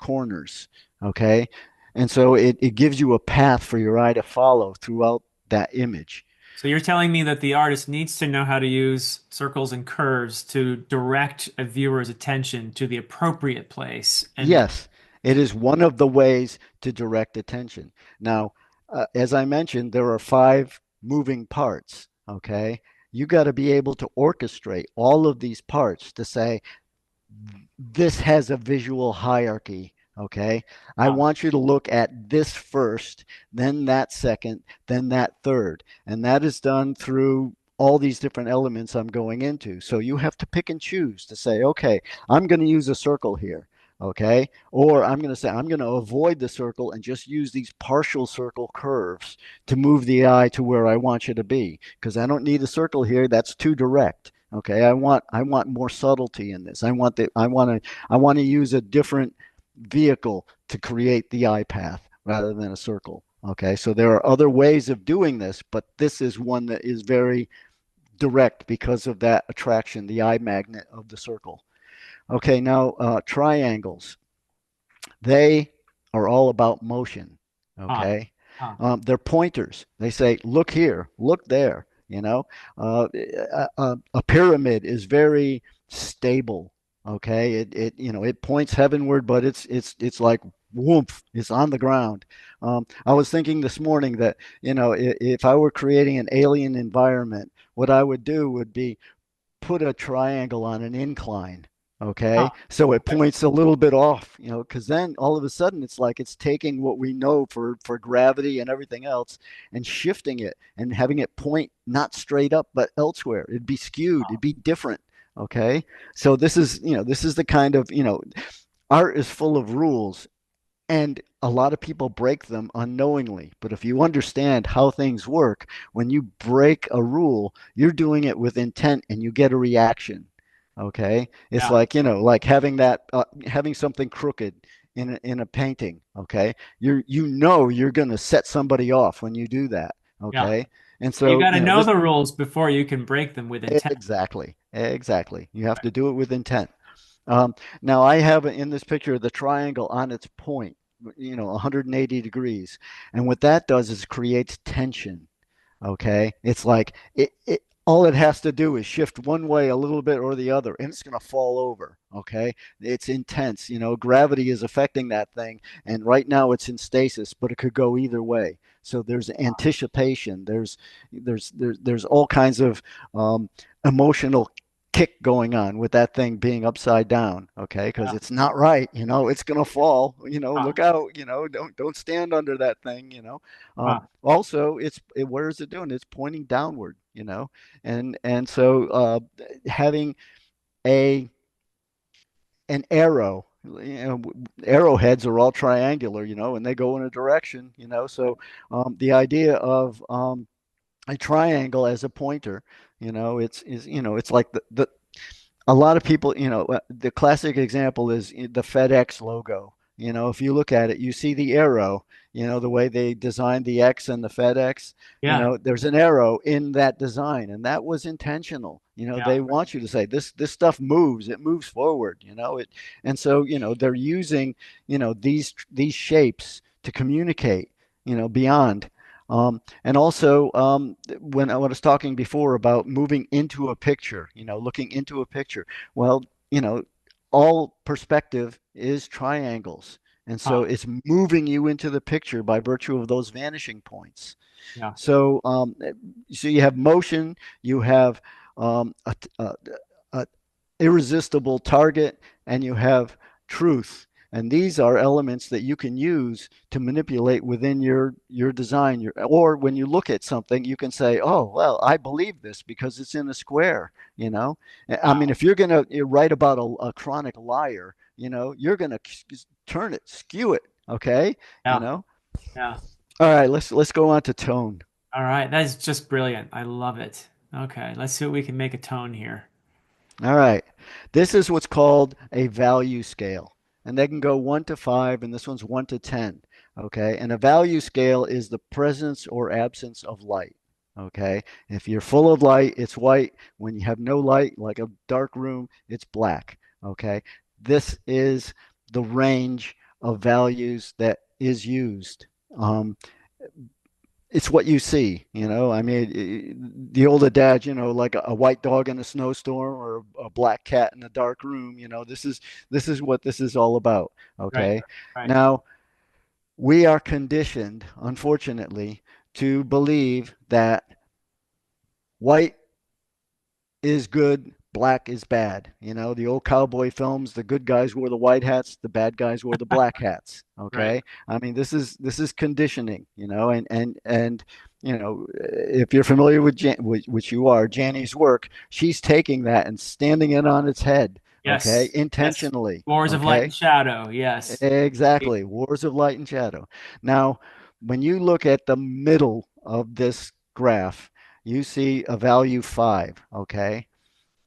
corners. Okay. And so it gives you a path for your eye to follow throughout that image. So you're telling me that the artist needs to know how to use circles and curves to direct a viewer's attention to the appropriate place and Yes, it is one of the ways to direct attention. Now, as I mentioned, there are five moving parts. Okay. You got to be able to orchestrate all of these parts to say, this has a visual hierarchy. Okay. I Yeah. want you to look at this first, then that second, then that third. And that is done through all these different elements I'm going into. So you have to pick and choose to say, okay, I'm going to use a circle here. Okay. Or I'm going to say, I'm going to avoid the circle and just use these partial circle curves to move the eye to where I want you to be. Because I don't need a circle here. That's too direct. Okay, I want more subtlety in this. I want to use a different vehicle to create the eye path rather than a circle. Okay, so there are other ways of doing this, but this is one that is very direct because of that attraction, the eye magnet of the circle. Okay, now triangles. They are all about motion. Huh. Okay, Huh. they're pointers. They say, look here, look there. A pyramid is very stable. Okay, it points heavenward, but it's like whoomph, it's on the ground. I was thinking this morning that if I were creating an alien environment, what I would do would be put a triangle on an incline. Huh. Okay. So it Okay. points a little bit off, because then all of a sudden it's like it's taking what we know for gravity and everything else and shifting it and having it point not straight up, but elsewhere. It'd be skewed, it'd be different. Okay. So this is the kind of, art is full of rules, and a lot of people break them unknowingly. But if you understand how things work, when you break a rule, you're doing it with intent and you get a reaction. Okay. It's Yeah. like, like having something crooked in a painting. Okay. You're going to set somebody off when you do that. Yeah. Okay. And You so, got to know this the rules before you can break them with intent. exactly. You have to do it with intent. Now I have in this picture the triangle on its point, 180 degrees. And what that does is creates tension. Okay. It's like all it has to do is shift one way a little bit or the other, and it's going to fall over. Okay. It's intense. Gravity is affecting that thing. And right now it's in stasis, but it could go either way. So there's anticipation. There's all kinds of um, emotional kick going on with that thing being upside down. Okay, because Yeah. it's not right. It's gonna fall. Huh. Look out. Don't stand under that thing. Huh. Also, where is it doing? It's pointing downward. And so having a an arrow. Arrowheads are all triangular, and they go in a direction. So the idea of a triangle as a pointer, it's like the a lot of people, the classic example is the FedEx logo. If you look at it, you see the arrow, the way they designed the X and the FedEx, Yeah. there's an arrow in that design, and that was intentional. Yeah. They want you to say this stuff moves, it moves forward, and so, they're using, these shapes to communicate, beyond. And also, when I was talking before about moving into a picture, looking into a picture, well, all perspective is triangles. And so Huh. it's moving you into the picture by virtue of those vanishing points. Yeah. So you have motion, you have a irresistible target, and you have truth. And these are elements that you can use to manipulate within your design. Or when you look at something, you can say, "Oh, well, I believe this because it's in a square." I Yeah. mean, if you're going to write about a chronic liar, you're going to turn it, skew it. Okay, you Yeah. know. Yeah. All right, let's go on to tone. All right. That is just brilliant. I love it. Okay. Let's see what we can make a tone here. All right. This is what's called a value scale. And they can go 1 to 5, and this one's 1 to 10. Okay. And a value scale is the presence or absence of light. Okay. If you're full of light, it's white. When you have no light, like a dark room, it's black. Okay. This is the range of values that is used. Um, it's what you see, I mean, the old adage, like a white dog in a snowstorm or a black cat in a dark room. This is what this is all about. Right. Okay. Right. Now, we are conditioned, unfortunately, to believe that white is good, black is bad. You know, the old cowboy films, the good guys wore the white hats, the bad guys wore the black hats. Right. Okay? I mean, this is conditioning, you know, and you know, if you're familiar with which you are, Jani's work, she's taking that and standing it on its head, okay? Yes. Yes. Intentionally, Wars of Light and okay? Shadow. Yes. Exactly. Wars of light and shadow. Now, when you look at the middle of this graph, you see a value 5, okay?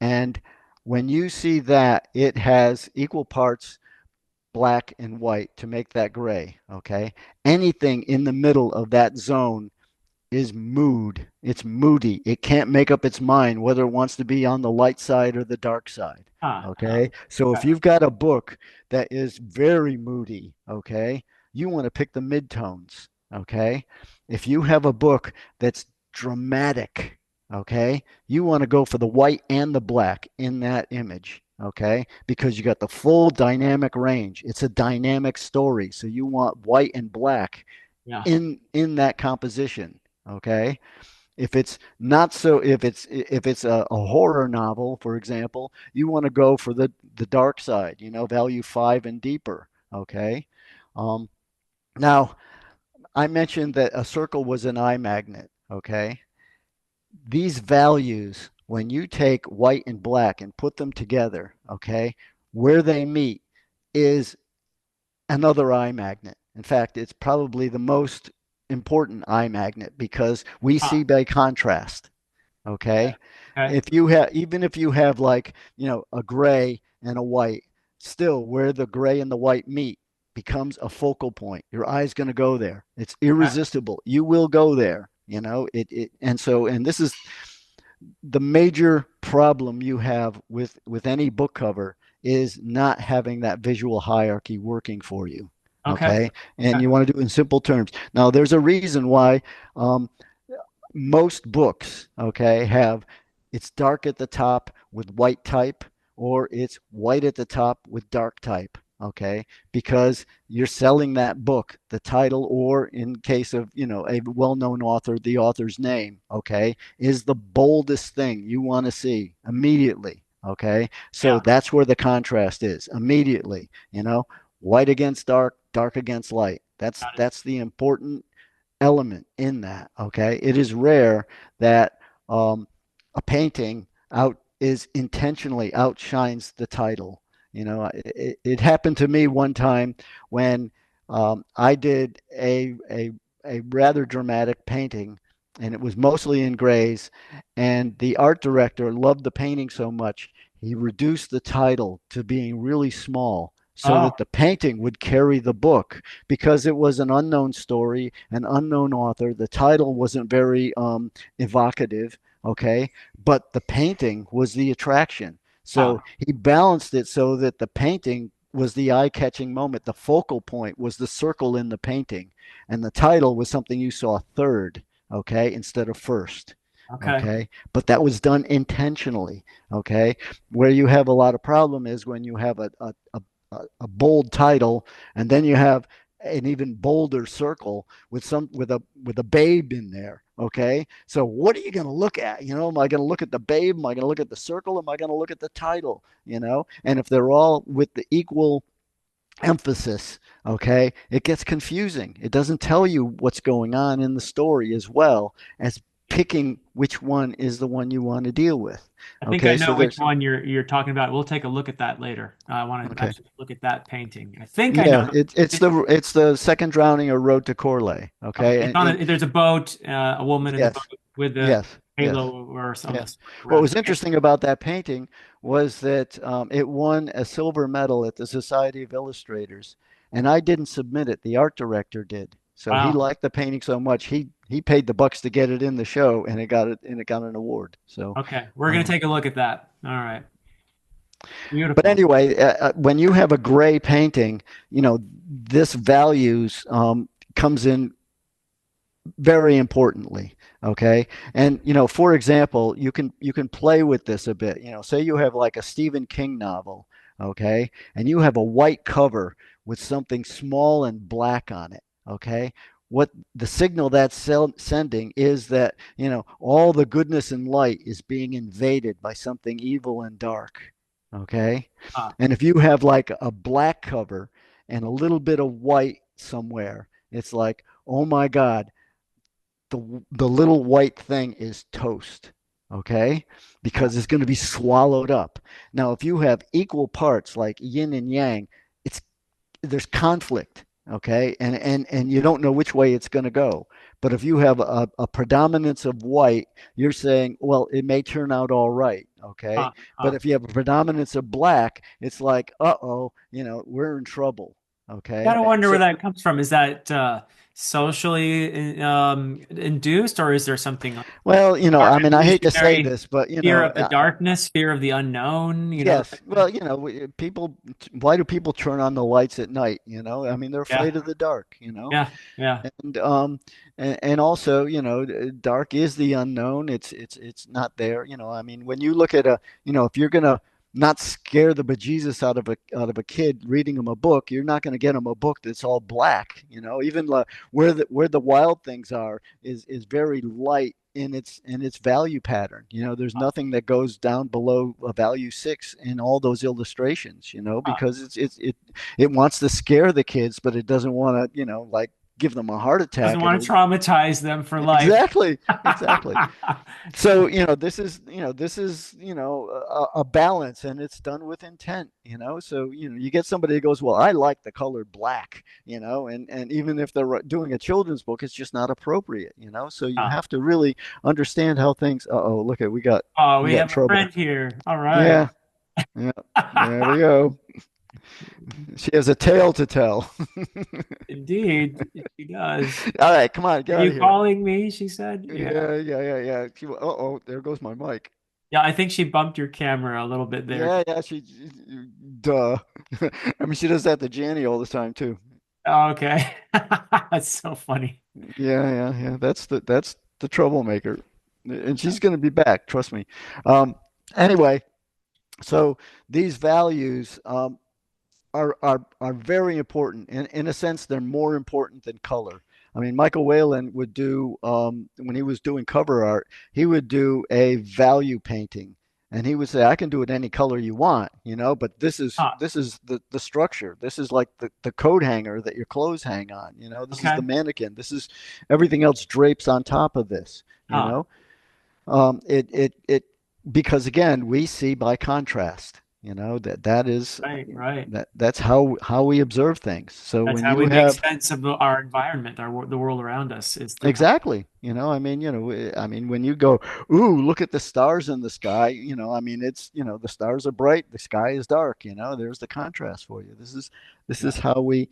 And when you see that, it has equal parts black and white to make that gray, okay? Anything in the middle of that zone is mood. It's moody. It can't make up its mind whether it wants to be on the light side or the dark side. Ah, Okay. So if okay. you've got a book that is very moody, okay, you want to pick the midtones. Okay. If you have a book that's dramatic, okay, you want to go for the white and the black in that image. Okay, because you got the full dynamic range. It's a dynamic story, so you want white and black Yeah. in that composition. Okay, if it's not so, if it's a horror novel, for example, you want to go for the dark side, you know, value 5 and deeper. Okay, um, now I mentioned that a circle was an eye magnet. Okay, these values, when you take white and black and put them together, okay, where they meet is another eye magnet. In fact, it's probably the most important eye magnet because we see Ah, by contrast. okay. Okay. Okay. If you have, even if you have like, you know, a gray and a white, still where the gray and the white meet becomes a focal point. Your eye's going to go there. It's Okay. irresistible. You will go there, you know, and so, and this is the major problem you have with any book cover is not having that visual hierarchy working for you. Okay. Okay. And Okay. you want to do it in simple terms. Now, there's a reason why um, most books, okay, have it's dark at the top with white type, or it's white at the top with dark type, okay, because you're selling that book, the title, or in case of, you know, a well-known author, the author's name, okay, is the boldest thing you want to see immediately. Okay, so Yeah. that's where the contrast is immediately, you know, white against dark, dark against light. that's Got it. that's the important element in that. Okay, it is rare that a painting out is intentionally outshines the title. You know, it happened to me one time when I did a rather dramatic painting, and it was mostly in grays. And the art director loved the painting so much, he reduced the title to being really small so Oh, that the painting would carry the book because it was an unknown story, an unknown author. The title wasn't very evocative, okay, but the painting was the attraction. So ah, he balanced it so that the painting was the eye-catching moment. The focal point was the circle in the painting, and the title was something you saw third, okay, instead of first. okay. Okay, but that was done intentionally. Okay, where you have a lot of problem is when you have a bold title, and then you have an even bolder circle with a babe in there. Okay, so what are you going to look at? You know, am I going to look at the babe? Am I going to look at the circle? Am I going to look at the title? You know, and if they're all with the equal emphasis, okay, it gets confusing. It doesn't tell you what's going on in the story as well as picking which one is the one you want to deal with. I think I Okay, so know which there's one you're talking about. We'll take a look at that later. I want to okay. actually look at that painting. I think I know. Yeah, it's It, the second drowning or Road to Corley. okay, Okay, it's and, on and a. There's a boat, a woman in the boat yes, with a yes, yes, halo or some yeah. What around it. was Okay. interesting about that painting was that it won a silver medal at the Society of Illustrators, and I didn't submit it. The art director did. So he Wow. liked the painting so much he paid the bucks to get it in the show, and it got an award. So, Okay, we're gonna um, take a look at that. All right. but Beautiful. anyway, when you have a gray painting, you know this values comes in very importantly. Okay, and you know, for example, you can play with this a bit. You know, say you have like a Stephen King novel, okay, and you have a white cover with something small and black on it. Okay, what the signal that's sending is that, all the goodness and light is being invaded by something evil and dark. Okay. Ah, And if you have like a black cover and a little bit of white somewhere, it's like, oh my God, the little white thing is toast. Okay. yeah. Because it's going to be swallowed up. Now, if you have equal parts like yin and yang, it's there's conflict. Okay. And you don't know which way it's going to go. But if you have a predominance of white, you're saying, well, it may turn out all right. Okay. Ah, But ah. if you have a predominance of black, it's like, uh-oh, we're in trouble. Okay. Gotta wonder where So, that comes from. Is that socially induced, or is there something like well, our I mean, I hate to say evolutionary this, but, fear of the darkness, fear of the unknown? yes. That kind of, Well, people, why do people turn on the lights at night? I mean, they're yeah, afraid of the dark, yeah, yeah. and and also, dark is the unknown. It's not there. I mean, when you look at if you're gonna not scare the bejesus out of a kid reading him a book, you're not going to get him a book that's all black. Even where the wild things are is very light in its value pattern. There's Ah, nothing that goes down below a value 6 in all those illustrations. ah. Because it wants to scare the kids, but it doesn't want to, like give them a heart Doesn't attack. want to traumatize them for life. Exactly, exactly. So, this is a balance, and it's done with intent. So, you get somebody that goes, well, I like the color black, and even if they're doing a children's book, it's just not appropriate. So you Ah. have to really understand how things. Oh, look at Oh, we we got in have a trouble. friend here. All right. Yeah, yeah. There we go. She has a tale to tell. Indeed, she does. All right, come on, Are get out you of here. calling me? She said. Yeah. Yeah, yeah, yeah, yeah. Uh-oh, there goes my mic. Yeah, I think she bumped your camera a little bit there. Yeah, yeah, duh. I mean, she does that to Janny all the time too. Oh, okay. That's so funny. Yeah, yeah, yeah. That's the troublemaker, and she's going to be back. Trust me. Um, anyway, so these values are very important. In a sense, they're more important than color. I mean, Michael Whalen would do when he was doing cover art, he would do a value painting, and he would say, "I can do it any color you want, but this is Huh. this is the structure. This is like the coat hanger that your clothes hang on. This is the Okay. mannequin. This is everything else drapes on top of this. You Huh. know, it because again, we see by contrast. That is Right, right. that's how we observe things. So That's when how you we make have sense of our environment, the world around us is through color. exactly, I mean, when you go, ooh, look at the stars in the sky, I mean, it's, the stars are bright, the sky is dark, there's the contrast for you. This is Yeah. how we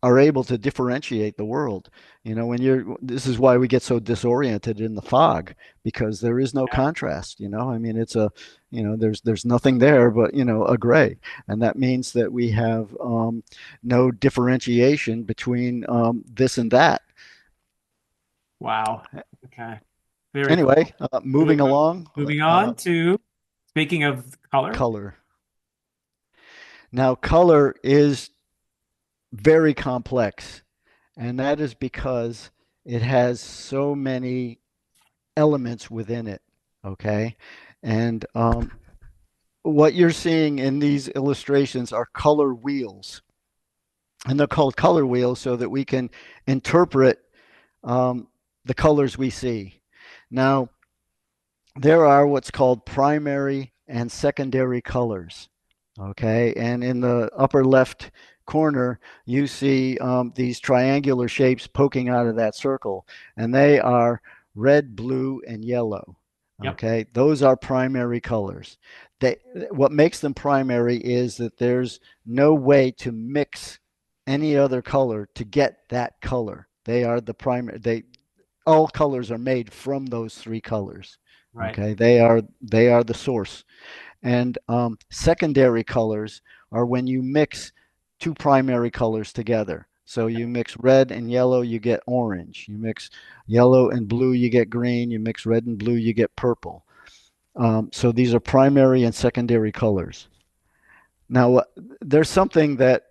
are able to differentiate the world. This is why we get so disoriented in the fog, because there is no Yeah. contrast. I mean, there's nothing there but, a gray. And that means that we have no differentiation between this and that. Wow. Okay. Very Anyway, cool. moving along, Moving on to speaking of color. color. Now, color is very complex, and that is because it has so many elements within it. Okay. And what you're seeing in these illustrations are color wheels. And they're called color wheels so that we can interpret um, the colors we see. Now, there are what's called primary and secondary colors. Okay, and in the upper left corner, you see these triangular shapes poking out of that circle, and they are red, blue, and yellow. Yep. Okay, those are primary colors. They, what makes them primary is that there's no way to mix any other color to get that color. They are the primary. All colors are made from those three colors. Right. Okay, they are the source. And secondary colors are when you mix two primary colors together. So you mix red and yellow, you get orange. You mix yellow and blue, you get green. You mix red and blue, you get purple. So these are primary and secondary colors. Now, there's something that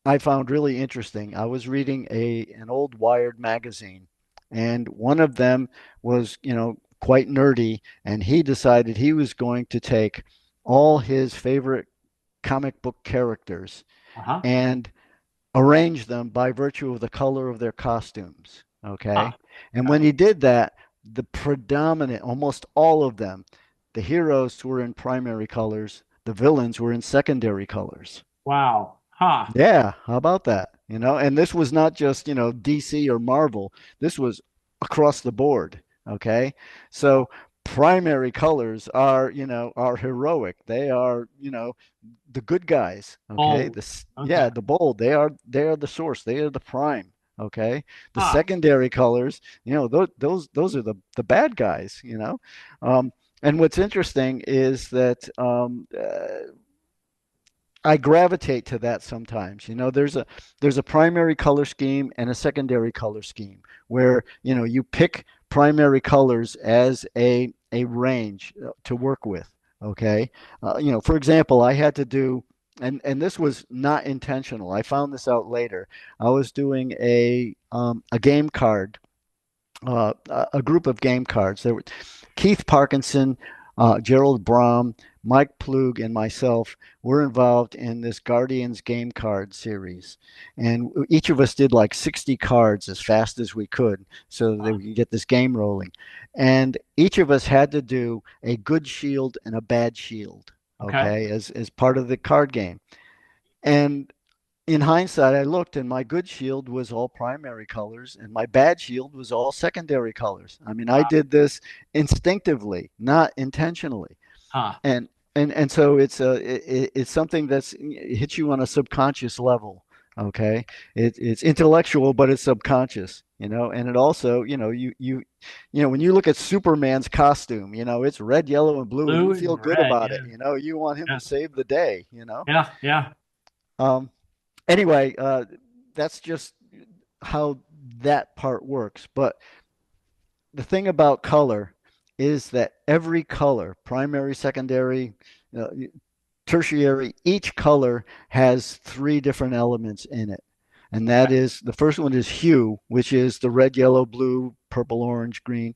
I found really interesting. I was reading an old Wired magazine, and one of them was, quite nerdy, and he decided he was going to take all his favorite comic book characters Uh-huh. and arrange them by virtue of the color of their costumes. Okay. Ah, And when okay. he did that, the predominant, almost all of them, the heroes were in primary colors, the villains were in secondary colors. Wow. Huh. Yeah, how about that? And this was not just, DC or Marvel. This was across the board. Okay. So primary colors are heroic. They are, the good guys. Okay. Bold. This, Okay. yeah, the bold. They are the source. They are the prime. Okay. The Huh. secondary colors, those are the bad guys. And what's interesting is that I gravitate to that sometimes. There's a primary color scheme and a secondary color scheme where you pick primary colors as a range to work with. Okay, for example, I had to do. And this was not intentional. I found this out later. I was doing a game card, a group of game cards. There were Keith Parkinson, Gerald Brom, Mike Plug, and myself were involved in this Guardians game card series. And each of us did like 60 cards as fast as we could so that Huh. we could get this game rolling. And each of us had to do a good shield and a bad shield, Okay. okay, as part of the card game. And in hindsight, I looked and my good shield was all primary colors and my bad shield was all secondary colors. I mean, I Wow. did this instinctively, not intentionally. Huh. And so it's something it hits you on a subconscious level. Okay. It's intellectual, but it's subconscious, and it also, when you look at Superman's costume, it's red, yellow, and blue, and you Blue feel and good red. about it. Yeah. You want him Yeah. to save the day. Yeah. Yeah. Um, anyway, that's just how that part works. But the thing about color is that every color, primary, secondary, uh, tertiary, each color has three different elements in it. And that Okay. is the first one is hue, which is the red, yellow, blue, purple, orange, green.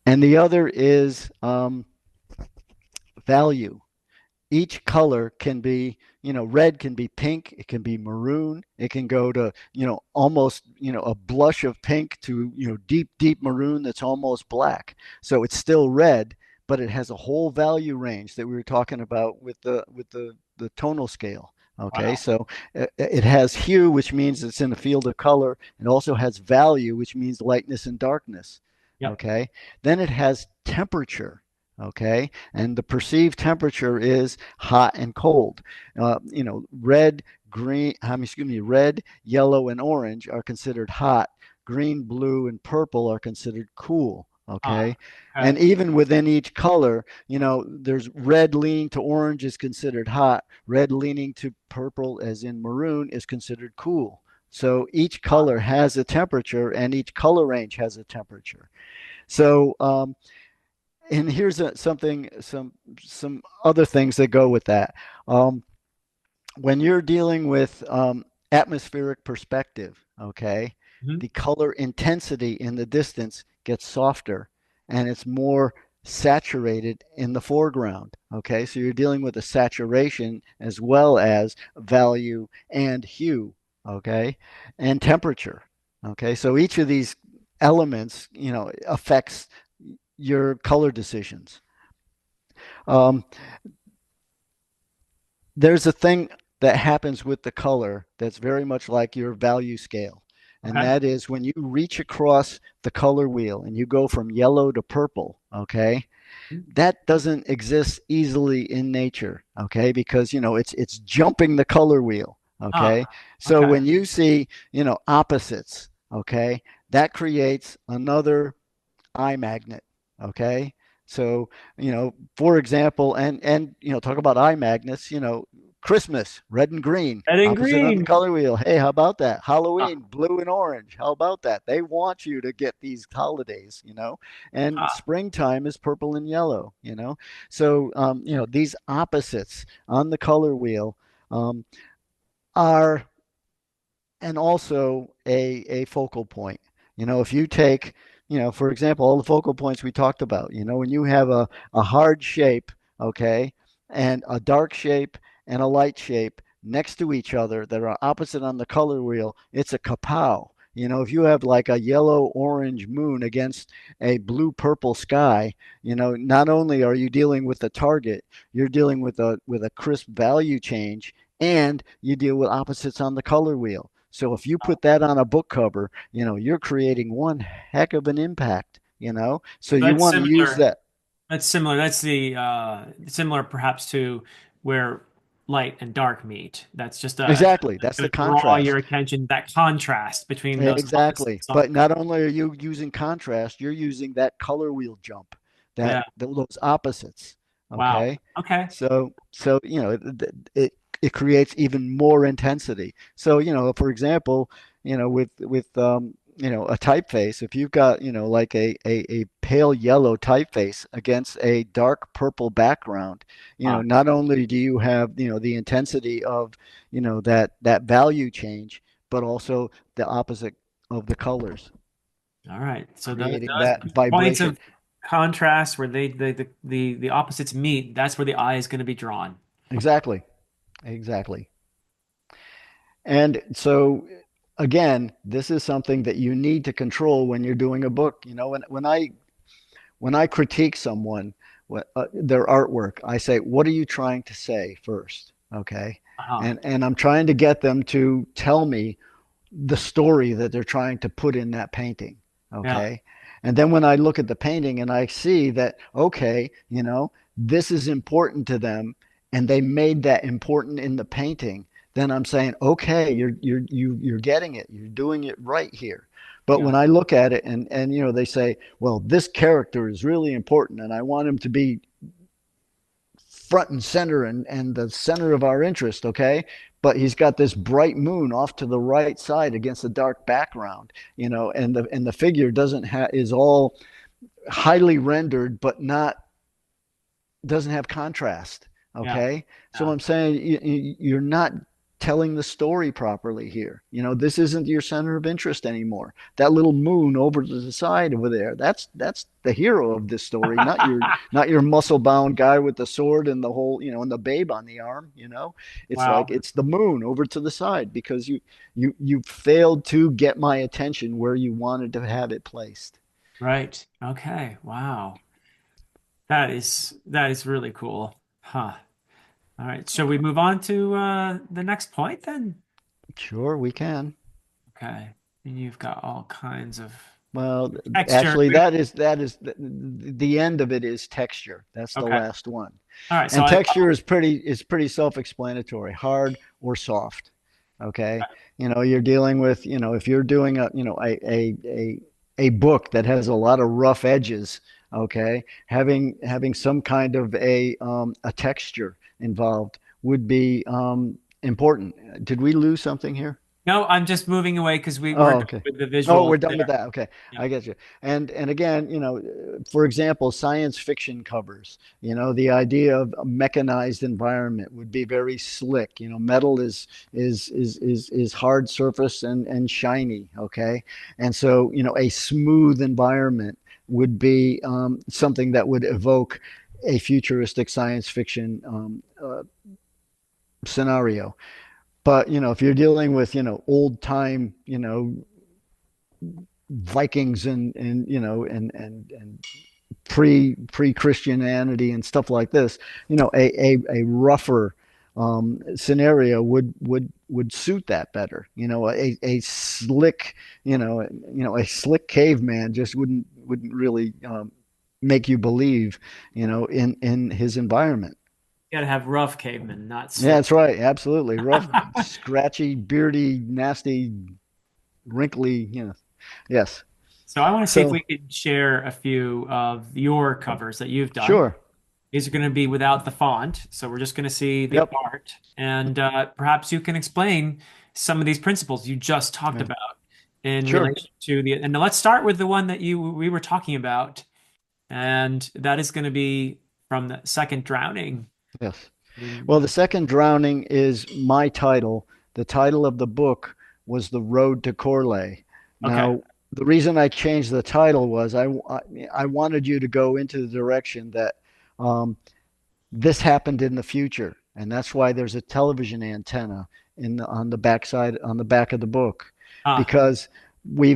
And the other is value. Each color can be, red can be pink, it can be maroon, it can go to, almost, a blush of pink to, deep, deep maroon that's almost black. So it's still red, but it has a whole value range that we were talking about with the tonal scale. Okay, Wow. so it has hue, which means it's in the field of color. It also has value, which means lightness and darkness. Yep. Okay, then it has temperature. Okay, and the perceived temperature is hot and cold. Red, yellow, and orange are considered hot. Green, blue, and purple are considered cool. Ah. Okay, Okay. and even within each color, there's red leaning to orange is considered hot. Red leaning to purple, as in maroon, is considered cool. So each Ah. color has a temperature, and each color range has a temperature. So and here's some other things that go with that. Um, when you're dealing with atmospheric perspective, okay, Mhm. the color intensity in the distance gets softer and it's more saturated in the foreground. Okay, so you're dealing with a saturation as well as value and hue. Okay, and temperature. Okay, so each of these elements, affects your color decisions. Um, there's a thing that happens with the color that's very much like your value scale. And Okay. that is when you reach across the color wheel and you go from yellow to purple, okay? Mhm. That doesn't exist easily in nature, okay? Because it's jumping the color wheel, Ah. okay? So Okay. when you see, opposites, okay, that creates another eye magnet. Okay. So, for example, and talk about eye magnets, Christmas, red and green, Red and opposite on the green. color wheel. Hey, how about that? Ah. Halloween, blue and orange. How about that? They want you to get these holidays, and Ah. springtime is purple and yellow. So, these opposites on the color wheel um, are and also a focal point. If you take, for example, all the focal points we talked about, when you have a hard shape, okay, and a dark shape and a light shape next to each other that are opposite on the color wheel, it's a kapow. If you have like a yellow orange moon against a blue purple sky, not only are you dealing with the target, you're dealing with a crisp value change, and you deal with opposites on the color wheel. So if you put that on a book cover, you're creating one heck of an impact, So you That's want to use similar. that. That's similar. That's the similar perhaps to where light and dark meet. That's just Exactly. that's That's the going to draw your contrast. attention, that contrast between those Exactly. opposites on the But not cover. only are you using contrast, you're using that color wheel jump, Yeah. those opposites. Wow. Okay. Okay. So it creates even more intensity. So, for example, with a typeface, if you've got, like a pale yellow typeface against a dark purple background, Wow. not only do you have, the intensity of, that value change, but also the opposite of the colors, All right. So creating those that points vibration. of contrast where the opposites meet, that's where the eye is going to be drawn. Exactly. Exactly. And so, again, this is something that you need to control when you're doing a book. When I critique someone, their artwork, I say, "What are you trying to say first?" Okay, Uh-huh. and I'm trying to get them to tell me the story that they're trying to put in that painting. Yeah. Okay. And then when I look at the painting and I see that, okay, this is important to them and they made that important in the painting, then I'm saying, okay, you're getting it. You're doing it right here. But Yeah. when I look at it and they say, well, this character is really important and I want him to be front and center and the center of our interest, okay? But he's got this bright moon off to the right side against a dark background, and the figure doesn't have is all highly rendered, but not doesn't have contrast. Yeah. Okay, so Yeah. I'm saying you're not telling the story properly here. This isn't your center of interest anymore. That little moon over to the side over there, that's the hero of this story, not your muscle bound guy with the sword and the whole, and the babe on the arm. It's like Wow. it's the moon over to the side because you failed to get my attention where you wanted to have it placed. Right. Okay. Wow. That is really cool. Huh. All right. Shall we move on to the next point then? Sure, we can. Okay. And you've got all kinds of Well, texture. actually, that is the end of it is texture. That's the Okay. last one. All right. So And texture is pretty self-explanatory, hard or soft. Okay. You're dealing with, if you're doing a book that has a lot of rough edges, okay, having some kind of a texture involved would be important. Did we lose something here? no, I'm just moving away because we're Oh, done okay. with the Oh, visuals we're done with there. that. Okay, Yeah. I get you. And again, for example, science fiction covers. The idea of a mechanized environment would be very slick. Metal is hard surface and shiny. Okay, and so a smooth environment would be something that would evoke a futuristic science fiction scenario. But if you're dealing with old time Vikings and pre Christianity and stuff like this, a rougher scenario would suit that better. A slick a slick caveman just wouldn't really make you believe in his environment. You gotta have rough cavemen, not Yeah, slick. that's right. Absolutely. Rough, scratchy, beardy, nasty, wrinkly. Yes. So I want to see if So we could share a few of your covers that you've done. sure. These are going to be without the font, so we're just going to see the Yep. art, and perhaps you can explain some of these principles you just talked Yeah. about in Sure. relation to the. And let's start with the one that you we were talking about, and that is going to be from the second drowning. Yes. Mm, Well, the second drowning is my title. The title of the book was The Road to Corley. Okay. Now, the reason I changed the title was I wanted you to go into the direction that um, this happened in the future, and that's why there's a television antenna on the backside on the back of the book, Ah, because we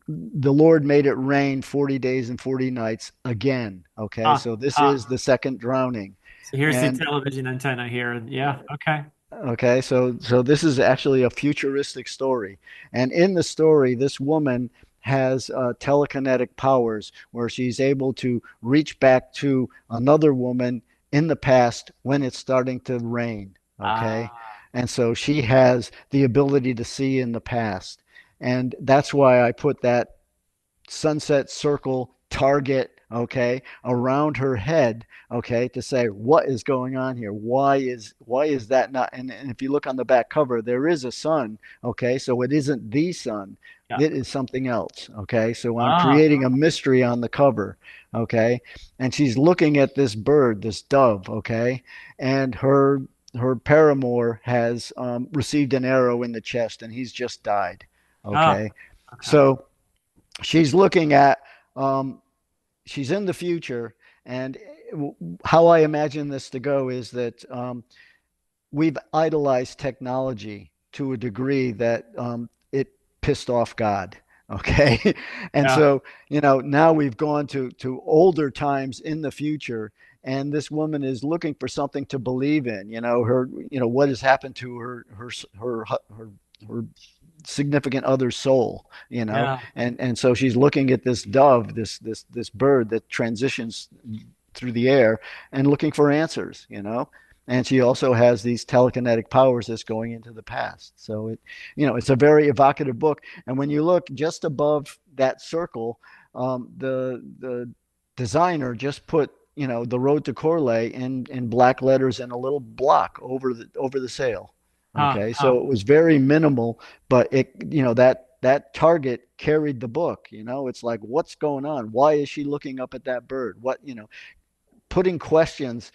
the Lord made it rain 40 days and 40 nights again. Okay, ah, so this is ah. the second drowning, So here's the and television antenna here. Yeah. Okay. okay, so this is actually a futuristic story, and in the story, this woman has telekinetic powers where she's able to reach back to another woman in the past when it's starting to rain. Okay, Ah, and so she has the ability to see in the past, and that's why I put that sunset circle target, okay, around her head, okay, to say what is going on here, why is that not, and if you look on the back cover there is a sun, okay, so it isn't the sun, yeah. it is something else, okay, so I'm Ah, creating a mystery on the cover, okay, and she's looking at this bird, this dove, okay, and her paramour has received an arrow in the chest and he's just died, ah. okay, Okay. so she's looking at um, she's in the future, and how I imagine this to go is that we've idolized technology to a degree that it pissed off God. Okay, and Yeah. so now we've gone to older times in the future, and this woman is looking for something to believe in. What has happened to her significant other's soul, Yeah. and so she's looking at this dove, this bird that transitions through the air and looking for answers, and she also has these telekinetic powers that's going into the past. So it's a very evocative book. And when you look just above that circle, the designer just put the road to Corley in black letters and a little block over the sail. Ah, Okay, so ah. it was very minimal, but that target carried the book. It's like, what's going on? Why is she looking up at that bird? Putting questions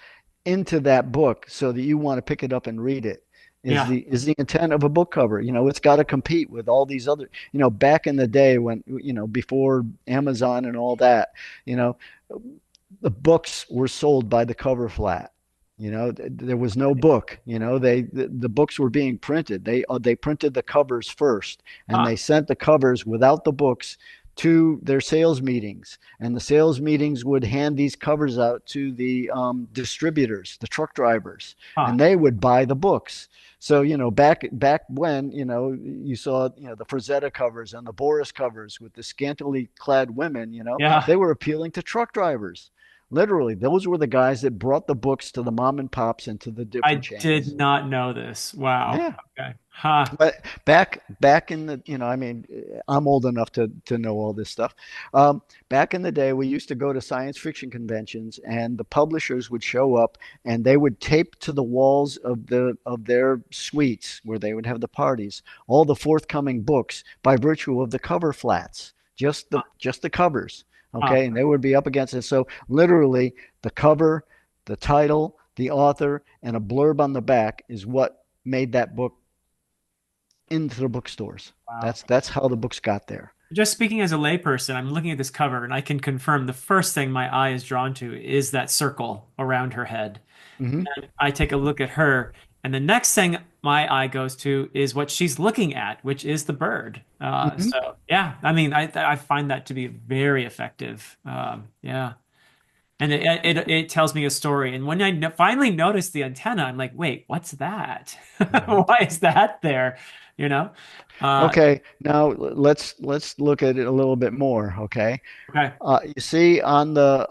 into that book so that you want to pick it up and read it Yeah. is the intent of a book cover. It's got to compete with all these other, back in the day when, before Amazon and all that, you know, the books were sold by the cover flat. There was no book. The books were being printed. They printed the covers first, and they Ah, sent the covers without the books to their sales meetings, and the sales meetings would hand these covers out to the distributors, the truck drivers, and ah. they would buy the books. So back when you saw the Frazetta covers and the Boris covers with the scantily clad women, Yeah. they were appealing to truck drivers. Literally, those were the guys that brought the books to the mom and pops and to the different I did chains. not know this. Wow. Yeah. Okay. Huh. But back in the, I mean, I'm old enough to know all this stuff. Back in the day, we used to go to science fiction conventions, and the publishers would show up, and they would tape to the walls of their suites where they would have the parties all the forthcoming books by virtue of the cover flats, just the covers. Huh. Okay, and they would be up against it. So literally, the cover, the title, the author, and a blurb on the back is what made that book into the bookstores. Wow. That's how the books got there. Just speaking as a layperson, I'm looking at this cover and I can confirm the first thing my eye is drawn to is that circle around her head. Mm-hmm. And I take a look at her, and the next thing my eye goes to is what she's looking at, which is the bird. Mm-hmm. So yeah, I mean, I find that to be very effective. Yeah. And it tells me a story. And when I no finally notice the antenna, I'm like, wait, what's that? Mm-hmm. Why is that there? You know? Uh, Okay, now let's look at it a little bit more. Okay, okay. you see on the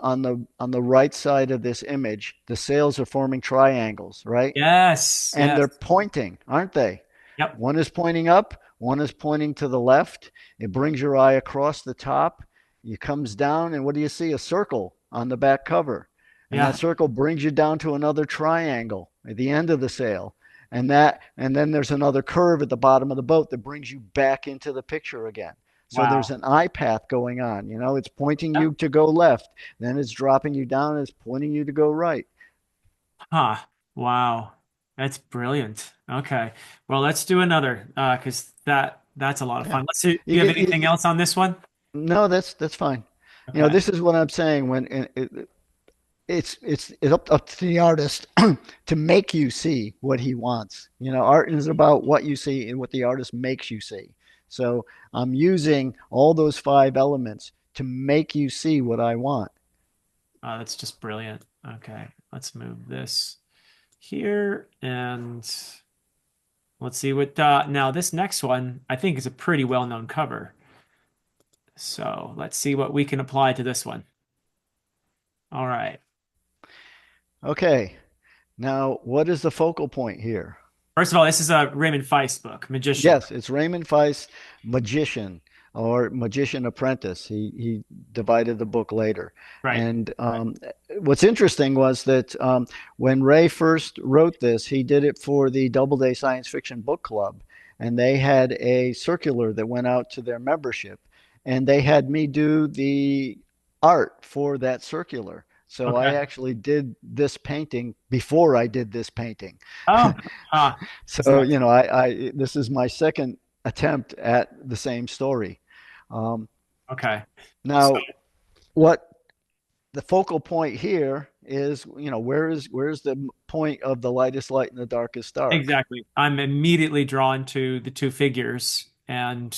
right side of this image, the sails are forming triangles, right? Yes. And Yes. they're pointing, aren't they? Yep. One is pointing up, one is pointing to the left. It brings your eye across the top. It comes down, and what do you see? A circle on the back cover. And that Yeah. circle brings you down to another triangle at the end of the sail. And then there's another curve at the bottom of the boat that brings you back into the picture again. So there's Wow. an eye path going on. It's pointing Yeah. you to go left, then it's dropping you down, and it's pointing you to go right. Huh. Wow. That's brilliant. Okay. Well, let's do another because that's a lot of Yeah. fun. Let's see. Do You you have get anything else on this one? no, that's fine. You know, Okay. this is what I'm saying when it's up to the artist to make you see what he wants. You know, art is about what you see and what the artist makes you see. So I'm using all those five elements to make you see what I want. That's just brilliant. Okay. Let's move this here and let's see what now this next one I think is a pretty well-known cover. So let's see what we can apply to this one. All right. Okay, now what is the focal point here? First of all, this is a Raymond Feist book, Magician. Yes, it's Raymond Feist, Magician or Magician Apprentice. He divided the book later. Right. And what's interesting was that when Ray first wrote this, he did it for the Doubleday Science Fiction Book Club. And they had a circular that went out to their membership. And they had me do the art for that circular. So I Okay. actually did this painting before I did this painting. Oh, So, so you know, I this is my second attempt at the same story. Um, okay. So now, what the focal point here is, you know, where's the point of the lightest light and the darkest dark? exactly. I'm immediately drawn to the two figures and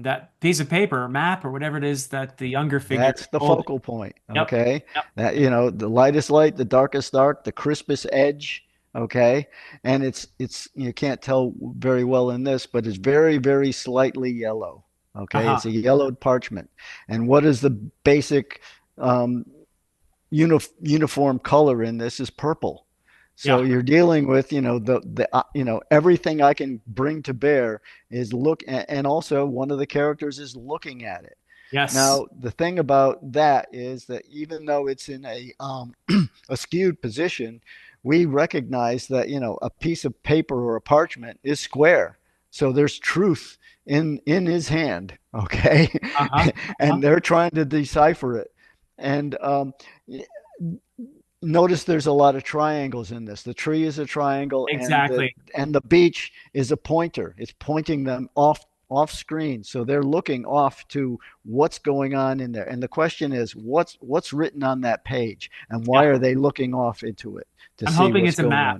that piece of paper, or map, or whatever it is that the younger figure is That's the holding. focal point. Yep. Okay, Yep. that you know, the lightest light, the darkest dark, the crispest edge. Okay, and it's you can't tell very well in this, but it's very slightly yellow. Okay, Uh-huh. it's a yellowed parchment. And what is the basic um, uniform color in this is purple. So Yeah. you're dealing with, you know, the you know, everything I can bring to bear is look, and also one of the characters is looking at it. Yes. Now, the thing about that is that even though it's in a skewed position, we recognize that, you know, a piece of paper or a parchment is square. So there's truth in his hand, okay? Uh-huh. Uh-huh. And they're trying to decipher it. And notice there's a lot of triangles in this. The tree is a triangle, Exactly. and the beach is a pointer. It's pointing them off screen, so they're looking off to what's going on in there. And the question is, what's written on that page, and why Yeah. are they looking off into it to I'm see hoping what's it's a going map.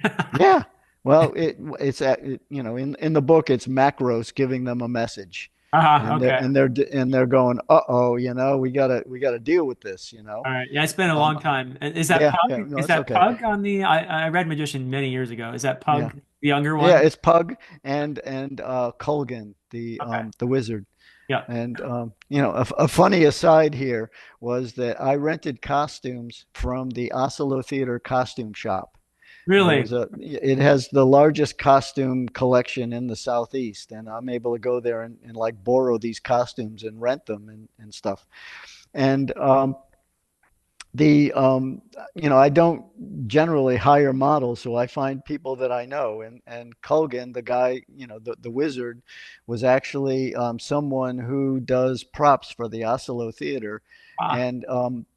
on? Yeah. Well, it's you know, in the book it's Macros giving them a message, Uh-huh. and Okay. they're going, uh-oh, you know, we gotta deal with this, you know. All right. Yeah, it's been a Um, long time. Is that yeah, Pug? yeah, no, Is it's that okay. Pug on the I read Magician many years ago. Is that Yeah. Pug the younger Yeah, one? it's Pug and Culgan, Okay. the wizard. Yeah. And you know, a funny aside here was that I rented costumes from the Oslo Theater costume shop. Really? It has the largest costume collection in the Southeast, and I'm able to go there and like borrow these costumes and rent them and stuff. And the you know, I don't generally hire models, so I find people that I know. And Culgan, the guy, you know, the wizard, was actually someone who does props for the Oslo Theater. Ah. And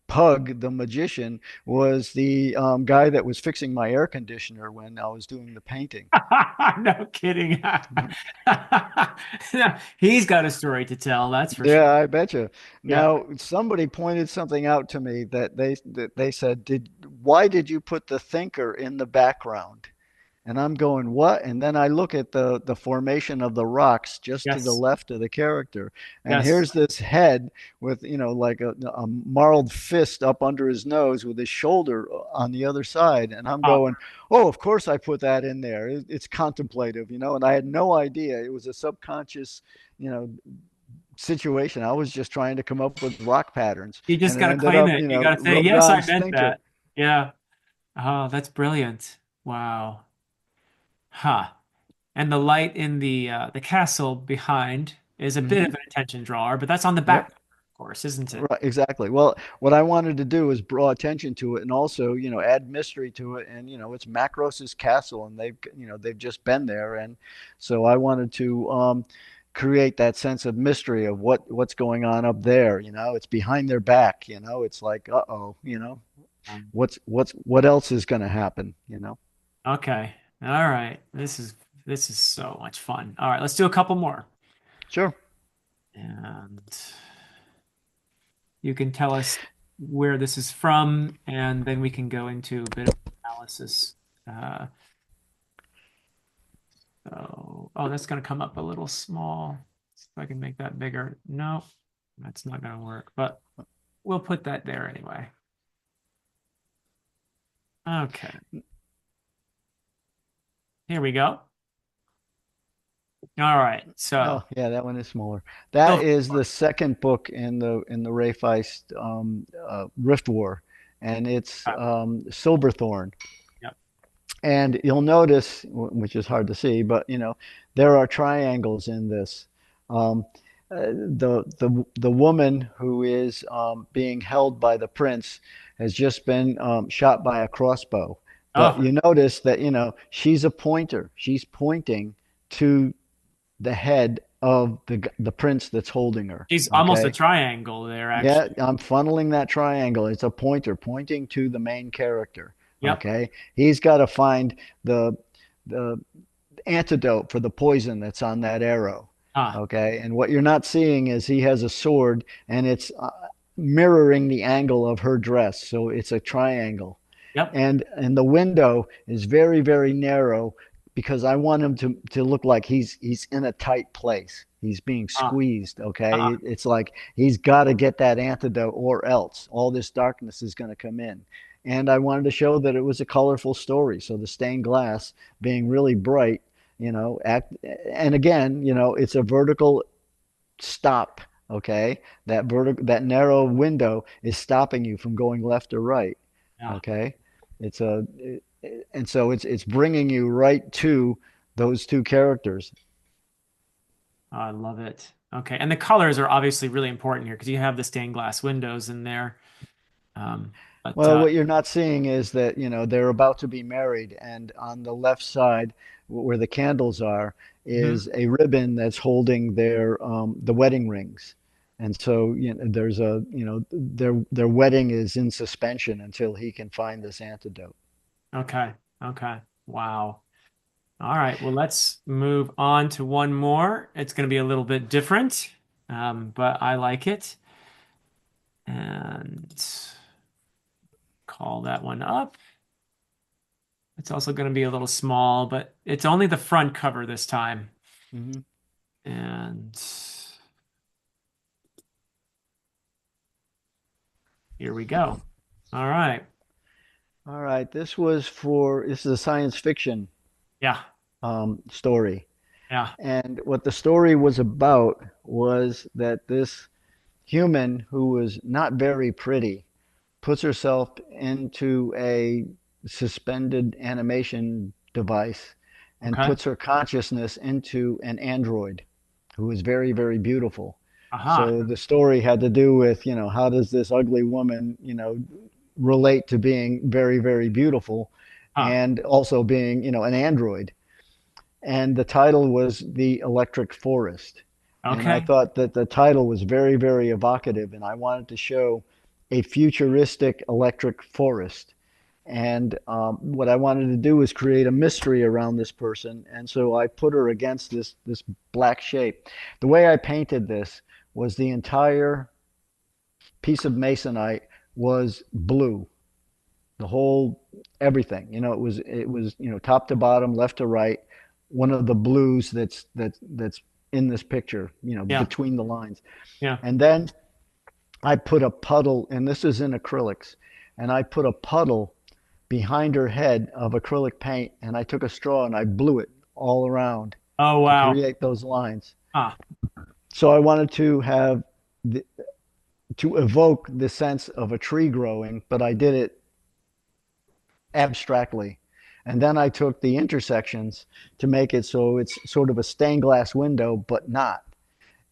Pug, the magician, was the guy that was fixing my air conditioner when I was doing the painting. No kidding. He's got a story to tell, that's for sure. Yeah, I bet you. Yeah. Now, somebody pointed something out to me that they said, "Did why did you put the thinker in the background?" And I'm going, "What?" And then I look at the formation of the rocks just to the Yes. left of the character, and Yes. here's this head with, you know, like a marled fist up under his nose with his shoulder on the other side, and I'm Ah, going, "Oh, of course I put that in there. It's contemplative, you know." And I had no idea it was a subconscious, you know, situation. I was just trying to come up with rock patterns, you just and it got to ended claim up, it. you You know, got to say, yes, I Ron's meant thinker. that. Yeah. Oh, that's brilliant. Wow. Huh. And the light in the castle behind is a bit Hmm. of an attention drawer, but that's on the back, Yep. of course, isn't it? Right, exactly. Well, what I wanted to do is draw attention to it, and also, you know, add mystery to it. And you know, it's Macros's castle, and they've just been there, and so I wanted to create that sense of mystery of what's going on up there. You know, it's behind their back. You know, it's like, uh-oh, you know, what else is going to happen? You know. Okay. All right. This is so much fun. All right, let's do a couple more. Sure. And you can tell us where this is from, and then we can go into a bit of analysis. Uh, oh, that's going to come up a little small. See if I can make that bigger. No, that's not going to work, but we'll put that there anyway. Okay, here we go. All right, Oh, so yeah, that one is smaller. That is Silverthorn. the second book in the Ray Feist Rift War, and it's Silverthorn. Yep. And you'll notice, which is hard to see, but there are triangles in this. Um, the woman who is being held by the prince has just been shot by a crossbow. But Oh, you notice that she's a pointer. She's pointing to the head of the prince that's holding her. she's almost a Okay. triangle there, Yeah, actually. I'm funneling that triangle. It's a pointer pointing to the main character. Yep. Okay. He's got to find the the antidote for the poison that's on that arrow. Ah, Okay. And what you're not seeing is he has a sword and it's mirroring the angle of her dress. So it's a triangle. yep. And the window is very, very narrow because I want him to look like he's in a tight place. He's being Ah, squeezed. Okay, ah. it's like he's got to get that antidote, or else all this darkness is going to come in. And I wanted to show that it was a colorful story. So the stained glass being really bright, and again, it's a vertical stop. Okay, that narrow window is stopping you from going left or right. Yeah. Okay, it's a and so it's bringing you right to those two characters. Oh, I love it. Okay, and the colors are obviously really important here because you have the stained glass windows in there. Um, but Well, what you're not seeing is that they're about to be married, and on the left side, where the candles are, mhm. is a ribbon that's holding the wedding rings. And so there's their wedding is in suspension until he can find this antidote. Okay, okay, wow. All right, well, let's move on to one more. It's going to be a little bit different, but I like it. And call that one up. It's also going to be a little small, but it's only the front cover this time. Hmm. And here we go. All right. All right, this is a science fiction Yeah, story. yeah. And what the story was about was that this human who was not very pretty puts herself into a suspended animation device and Okay. puts her consciousness into an android who is very, very beautiful. Aha. So the story had to do with, how does this ugly woman, relate to being very, very beautiful Huh. and also being, an android. And the title was The Electric Forest. And I Okay. thought that the title was very, very evocative, and I wanted to show a futuristic electric forest. And what I wanted to do was create a mystery around this person, and so I put her against this black shape. The way I painted this was the entire piece of masonite was blue, the whole everything. It was top to bottom, left to right, one of the blues that's in this picture, Yeah. between the lines. Yeah. And then I put a puddle, and this is in acrylics, and I put a puddle behind her head of acrylic paint, and I took a straw and I blew it all around Oh, to wow. create those lines. Ah, So I wanted the, to evoke the sense of a tree growing, but I did it abstractly. And then I took the intersections to make it so it's sort of a stained glass window, but not.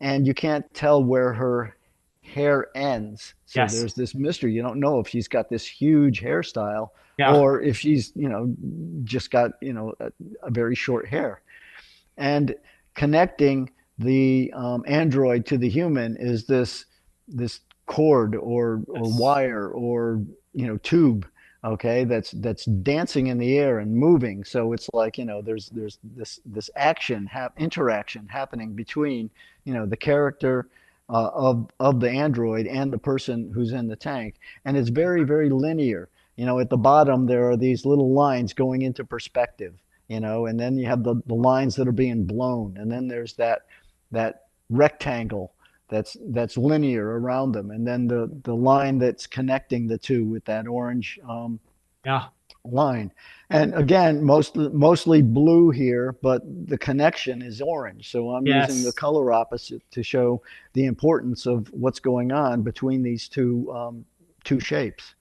And you can't tell where her hair ends. So yes. there's this mystery. You don't know if she's got this huge hairstyle Yeah. or if she's, just got, a very short hair. And connecting the android to the human is this cord or Yes. wire or tube okay, that's dancing in the air and moving. So it's like, there's this interaction happening between, the character of the android and the person who's in the tank, and it's very, very linear. At the bottom there are these little lines going into perspective, and then you have the lines that are being blown, and then there's that rectangle that's linear around them, and then the line that's connecting the two with that orange Yeah. line. And again, mostly blue here, but the connection is orange. So I'm using the Yes. color opposite to show the importance of what's going on between these two shapes.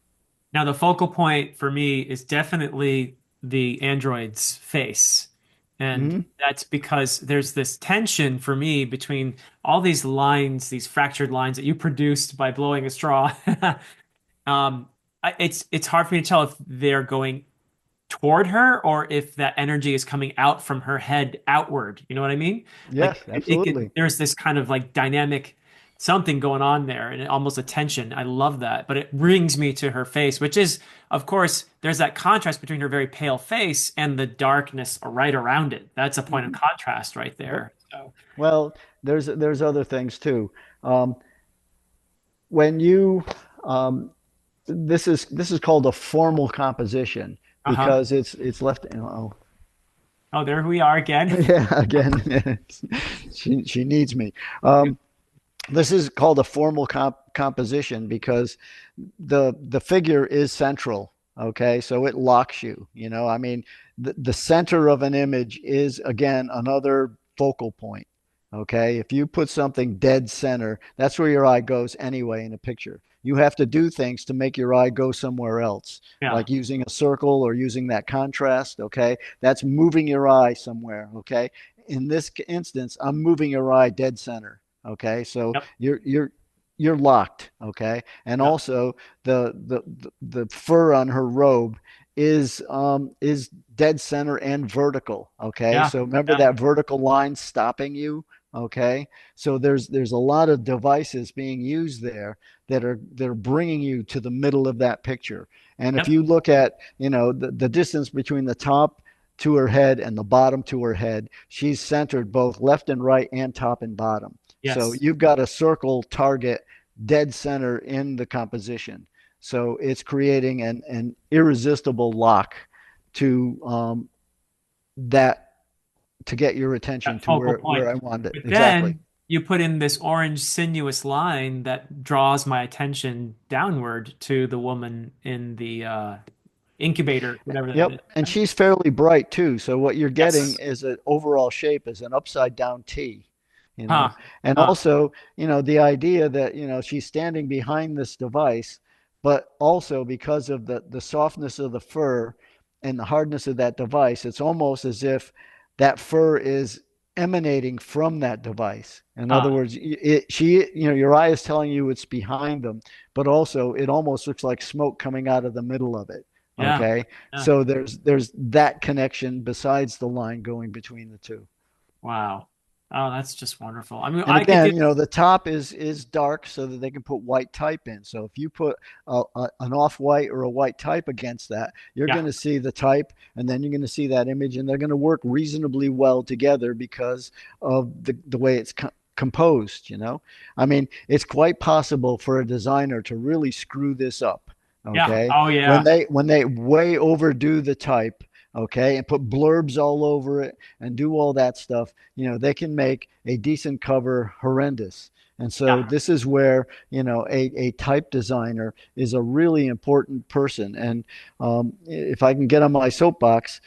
Now, the focal point for me is definitely the android's face. And Hmm. that's because there's this tension for me between all these lines, these fractured lines that you produced by blowing a straw. Um, it's hard for me to tell if they're going toward her or if that energy is coming out from her head outward. You know what I mean? Like Yes, absolutely. there's this kind of like dynamic something going on there and almost a tension. I love that. But it brings me to her face, which is, of course, there's that contrast between her very pale face and the darkness right around it. That's a point of Hmm. contrast right Yep. there. So, Well, there's other things too. Um, when you this is called a formal composition uh-huh. because it's left. Oh, Oh, there we are again. yeah, again, she needs me. Um, this is called a formal composition because the figure is central. Okay, so it locks you. I mean, the center of an image is again another focal point. Okay, if you put something dead center, that's where your eye goes anyway in a picture. You have to do things to make your eye go somewhere else, Yeah. like using a circle or using that contrast. Okay, that's moving your eye somewhere. Okay, in this instance, I'm moving your eye dead center. Okay, so Yep. you're locked. Okay, and Yep. also the fur on her robe is dead center and vertical. Okay, Yeah. so remember Yeah. that vertical line stopping you. Okay, so there's a lot of devices being used there that are bringing you to the middle of that picture. And if Yep. you look at the distance between the top to her head and the bottom to her head, she's centered both left and right and top and bottom. So Yes. you've got a circle target dead center in the composition. So it's creating an irresistible lock to that to get your attention That to focal where point. I want it. But Exactly. then you put in this orange sinuous line that draws my attention downward to the woman in the incubator, whatever that is. Yep. And she's fairly bright too. So what you're getting Yes. is an overall shape is an upside down T, you know. Huh. And Huh. also, the idea that, she's standing behind this device, but also because of the softness of the fur and the hardness of that device, it's almost as if that fur is emanating from that device. In other Huh. words, your eye is telling you it's behind them, but also it almost looks like smoke coming out of the middle of it. Yeah. Okay. Yeah. So there's that connection besides the line going between the two. Wow. Oh, that's just wonderful. I mean, And I could again, do, the top is dark so that they can put white type in. So if you put an off white or a white type against that, you're yeah. going to see the type, and then you're going to see that image, and they're going to work reasonably well together because of the way it's composed. I mean, it's quite possible for a designer to really screw this up. Yeah. Okay, Oh, yeah. when they way overdo the type, okay, and put blurbs all over it and do all that stuff, they can make a decent cover horrendous. And so Yeah. this is where, a type designer is a really important person. And if I can get on my soapbox,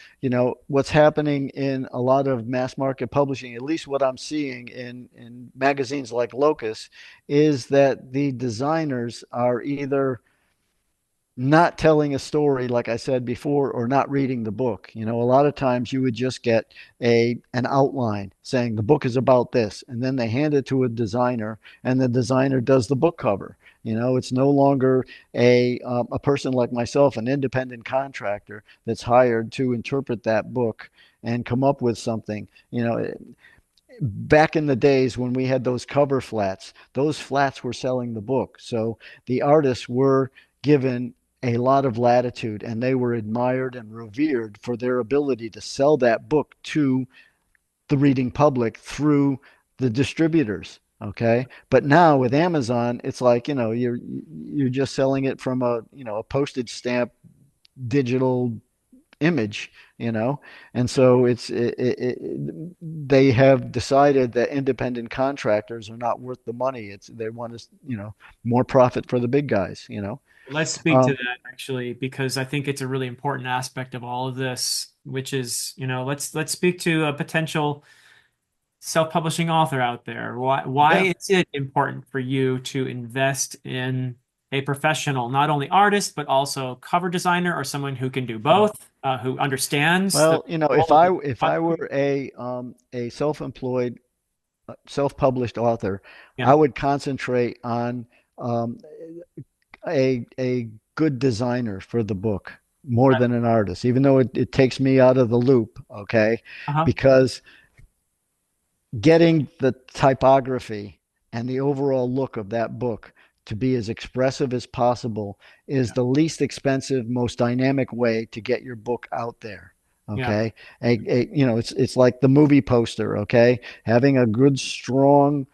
what's happening in a lot of mass market publishing, at least what I'm seeing in magazines like Locus, is that the designers are either not telling a story like I said before or not reading the book. A lot of times you would just get an outline saying the book is about this, and then they hand it to a designer and the designer does the book cover. It's no longer a person like myself, an independent contractor that's hired to interpret that book and come up with something. Back in the days when we had those cover flats, those flats were selling the book. So the artists were given a lot of latitude, and they were admired and revered for their ability to sell that book to the reading public through the distributors. Okay, but now with Amazon, it's like, you're just selling it from a postage stamp digital image, and so they have decided that independent contractors are not worth the money. It's they want to, more profit for the big guys. Let's speak to Um, that actually, because I think it's a really important aspect of all of this, which is, let's speak to a potential self-publishing author out there. Why yeah. is it important for you to invest in a professional, not only artist, but also cover designer or someone who can do both, who understands the Well, if role of I the if I platform? were a self-employed, self-published author, Yeah. I would concentrate on um, a good designer for the book more Right. than an artist, even though it takes me out of the loop, okay? Uh-huh. Because getting the typography and the overall look of that book to be as expressive as possible is Yeah. the least expensive, most dynamic way to get your book out there. Yeah. Okay, it's like the movie poster. Okay, having a good, strong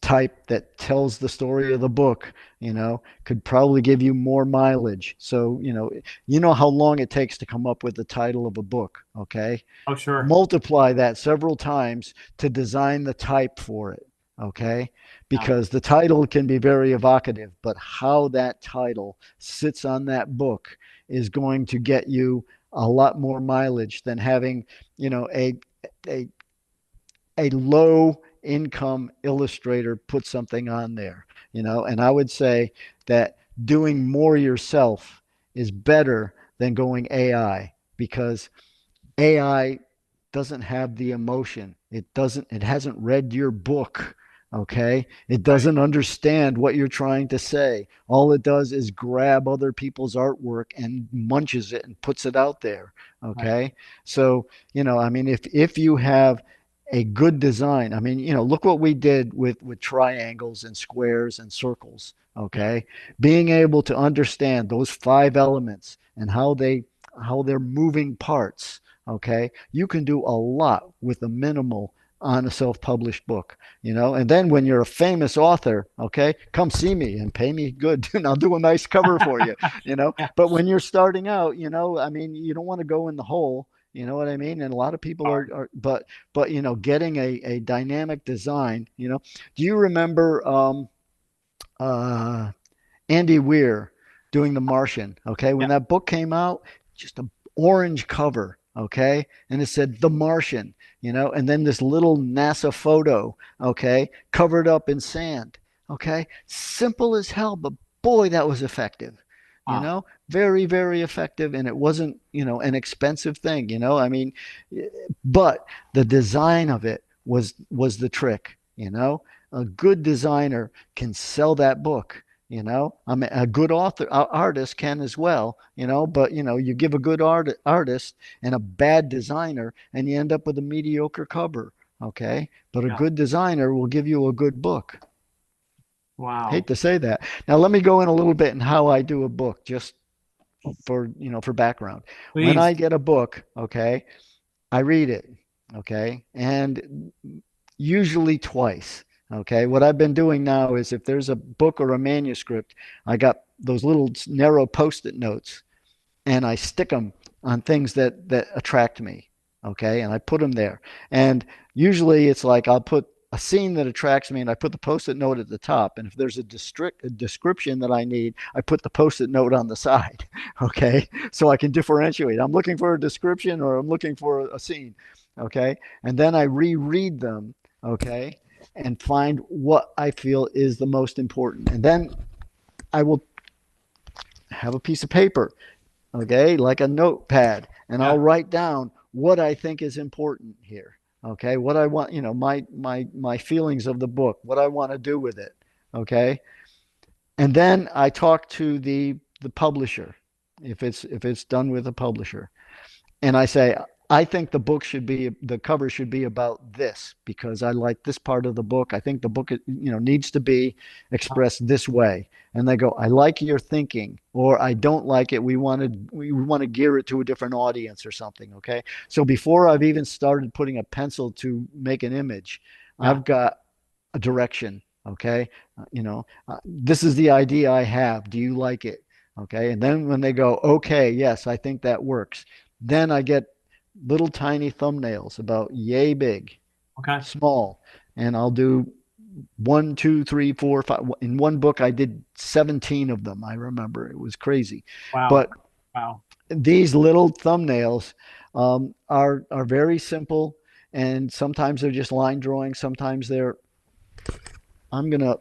type that tells the story of the book, could probably give you more mileage. So, how long it takes to come up with the title of a book. Okay, Oh, sure. multiply that several times to design the type for it. Okay, Yeah. because the title can be very evocative, but how that title sits on that book is going to get you a lot more mileage than having, a a low income illustrator put something on there, and I would say that doing more yourself is better than going AI, because AI doesn't have the emotion. It hasn't read your book. Okay. It Right. doesn't understand what you're trying to say. All it does is grab other people's artwork and munches it and puts it out there. Right. Okay. So, I mean, if you have a good design, I mean, look what we did with triangles and squares and circles. Yeah. Okay. Being able to understand those five elements and how they're moving parts. Okay, you can do a lot with a minimal on a self-published book, and then when you're a famous author, okay, come see me and pay me good and I'll do a nice cover for you. Yeah. But when you're starting out, I mean, you don't want to go in the hole. You know what I mean? And a lot of people Hard. but getting a dynamic design. Do you remember uh, Andy Weir doing The Martian? Okay, when Yeah. that book came out, just a orange cover. Okay, and it said The Martian. And then this little NASA photo. Okay, covered up in sand. Okay, simple as hell, but boy, that was effective. Ah, Very, very effective, and it wasn't an expensive thing. I mean, but the design of it was the trick. A good designer can sell that book. I mean, a good author artist can as well. But you give a good artist and a bad designer and you end up with a mediocre cover. Okay, but a yeah. good designer will give you a good book. Hate Wow. to say that. Now let me go in a little bit in how I do a book, just for background. When Please. I get a book, okay, I read it, okay, and usually twice. Okay, what I've been doing now is if there's a book or a manuscript, I got those little narrow post-it notes and I stick them on things that attract me. Okay, and I put them there. And usually it's like I'll put a scene that attracts me and I put the post-it note at the top. And if there's a description that I need, I put the post-it note on the side. Okay, so I can differentiate. I'm looking for a description or I'm looking for a scene. Okay, and then I reread them. Okay, and find what I feel is the most important. And then I will have a piece of paper, okay, like a notepad, and I'll Yeah. write down what I think is important here. Okay, what I want, my feelings of the book, what I want to do with it. Okay, and then I talk to the publisher if it's done with a publisher, and I say, I think the cover should be about this because I like this part of the book. I think the book, needs to be expressed this way. And they go, I like your thinking, or I don't like it. We want to gear it to a different audience or something. Okay. So before I've even started putting a pencil to make an image, Yeah. I've got a direction. Okay. This is the idea I have. Do you like it? Okay. And then when they go, okay, yes, I think that works. Then I get little tiny thumbnails about yay big, Okay. small, and I'll do one, two, three, four, five. In one book, I did 17 of them. I remember it was crazy, Wow. but Wow. these little thumbnails are very simple, and sometimes they're just line drawings. Sometimes they're. I'm gonna.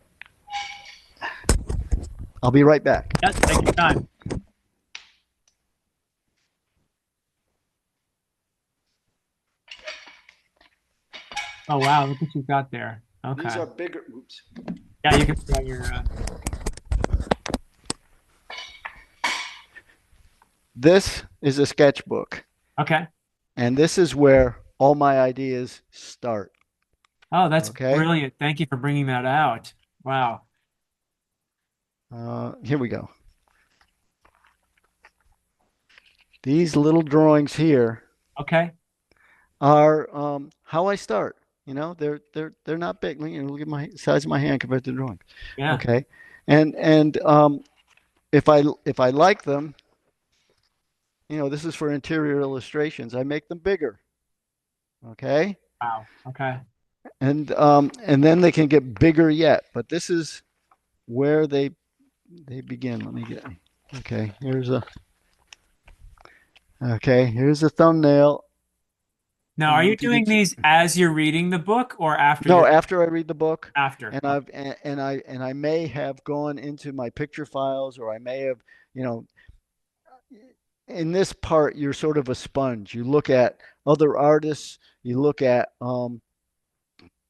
I'll be right back. Yeah. Take your time. Oh, wow. Look what you've got there. These Okay. are bigger. Oops. Yeah, you can put on your, This is a sketchbook, okay. and this is where all my ideas start. Oh, that's Okay. brilliant. Thank you for bringing that out. Wow. Here we go. These little drawings here Okay. are how I start. They're not big. Look at my size of my hand compared to the drawing. Yeah. Okay, and if I like them, this is for interior illustrations. I make them bigger. Okay, Wow. Okay. and then they can get bigger yet. But this is where they begin. Let me get. Okay, here's a thumbnail. Now, are you Did you doing these as you're reading the book or after No, you're after I read the book, after? and I may have gone into my picture files, or I may have, you know, in this part, you're sort of a sponge. You look at other artists, you look at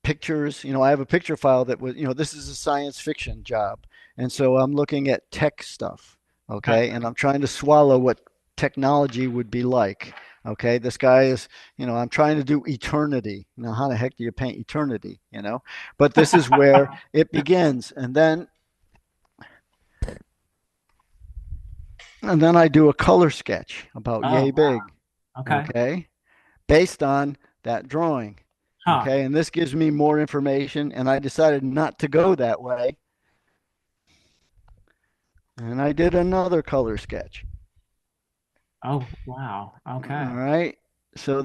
pictures. I have a picture file that was, this is a science fiction job, and so I'm looking at tech stuff, Okay. okay, and I'm trying to swallow what technology would be like. Okay, this guy is, I'm trying to do eternity. Now, how the heck do you paint eternity? But this is where it begins, and then I do a color sketch about Oh, yay big. wow. Okay. Okay, based on that drawing. Huh. Okay, and this gives me more information, and I decided not to go that way, and I did another color sketch. Oh, wow. All Okay. right. So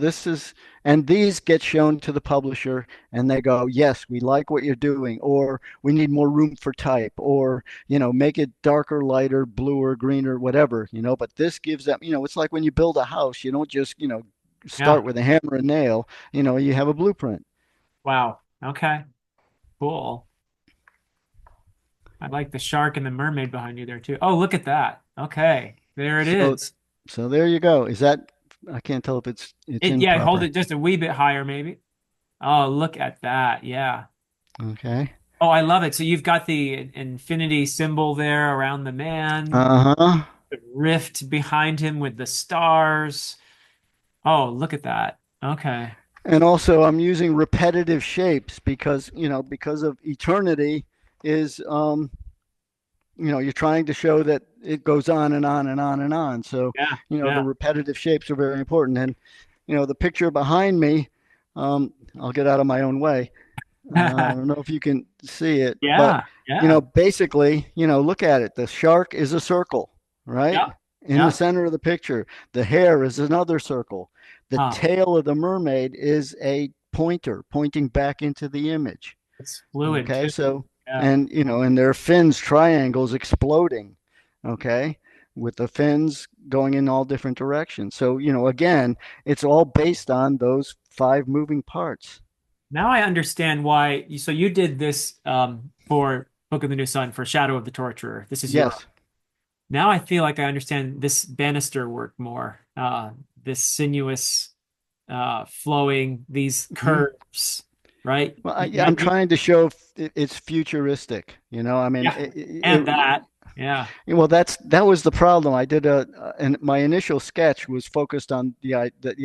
and these get shown to the publisher, and they go, yes, we like what you're doing, or we need more room for type, or, make it darker, lighter, bluer, greener, whatever, but this gives them, it's like when you build a house, you don't just, Yeah. start with a hammer and nail, you have a blueprint. Wow. Okay. Cool. I like the shark and the mermaid behind you there too. Oh, look at that. Okay. There it So, is. so there you go. I can't tell if it's in Yeah, hold proper. it just a wee bit higher, maybe. Oh, look at that. Yeah. Okay. Oh, I love it. So you've got the infinity symbol there around the man, Uh-huh. the rift behind him with the stars. Oh, look at that. Okay. And also, I'm using repetitive shapes because of eternity is, you're trying to show that it goes on and on and on and on. So, Yeah. the Yeah. repetitive shapes are very important. And, the picture behind me, I'll get out of my own way. I don't know if you can see it, but, Yeah. Yeah. basically, look at it. The shark is a circle, right? Yeah. In the Yeah. center of the picture. The hair is another circle. The Huh. tail of the mermaid is a pointer pointing back into the image. It's fluid Okay, too. so Yeah. and there are fins, triangles exploding. Okay, with the fins going in all different directions. So again, it's all based on those five moving parts. Now I understand why so you did this for Book of the New Sun for Shadow of the Torturer. This is your Yes. now I feel like I understand this banister work more. This sinuous flowing, these Hmm. curves, right? Well, yeah, I'm trying to show it's futuristic. I mean, Yeah, and that. Yeah. Well, that was the problem. I did and my initial sketch was focused on the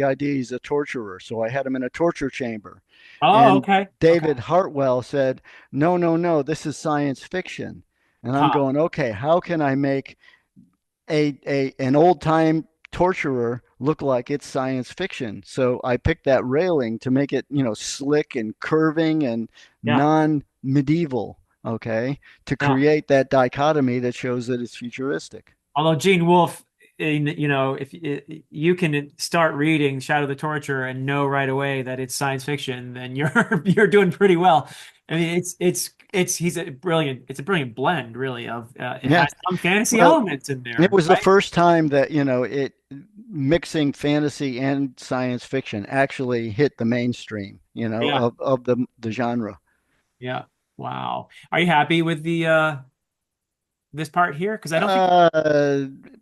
idea he's a torturer. So I had him in a torture chamber, Oh, and okay. Okay. David Hartwell said, "No, no, no, this is science fiction." And I'm Huh. going, "Okay, how can I make a an old time torturer look like it's science fiction?" So I picked that railing to make it, slick and curving and Yeah. non medieval, okay, to Yeah. create that dichotomy that shows that it's futuristic. Although Gene Wolfe, if you can start reading Shadow the Torture and know right away that it's science fiction, then you're you're doing pretty well. I mean, it's it's a brilliant blend, really, of it Yeah. has some fantasy Well, elements in it there, was the right? first time that, it mixing fantasy and science fiction actually hit the mainstream, Yeah. of the genre. Yeah. Wow. Are you happy with the this part here? Because I don't think.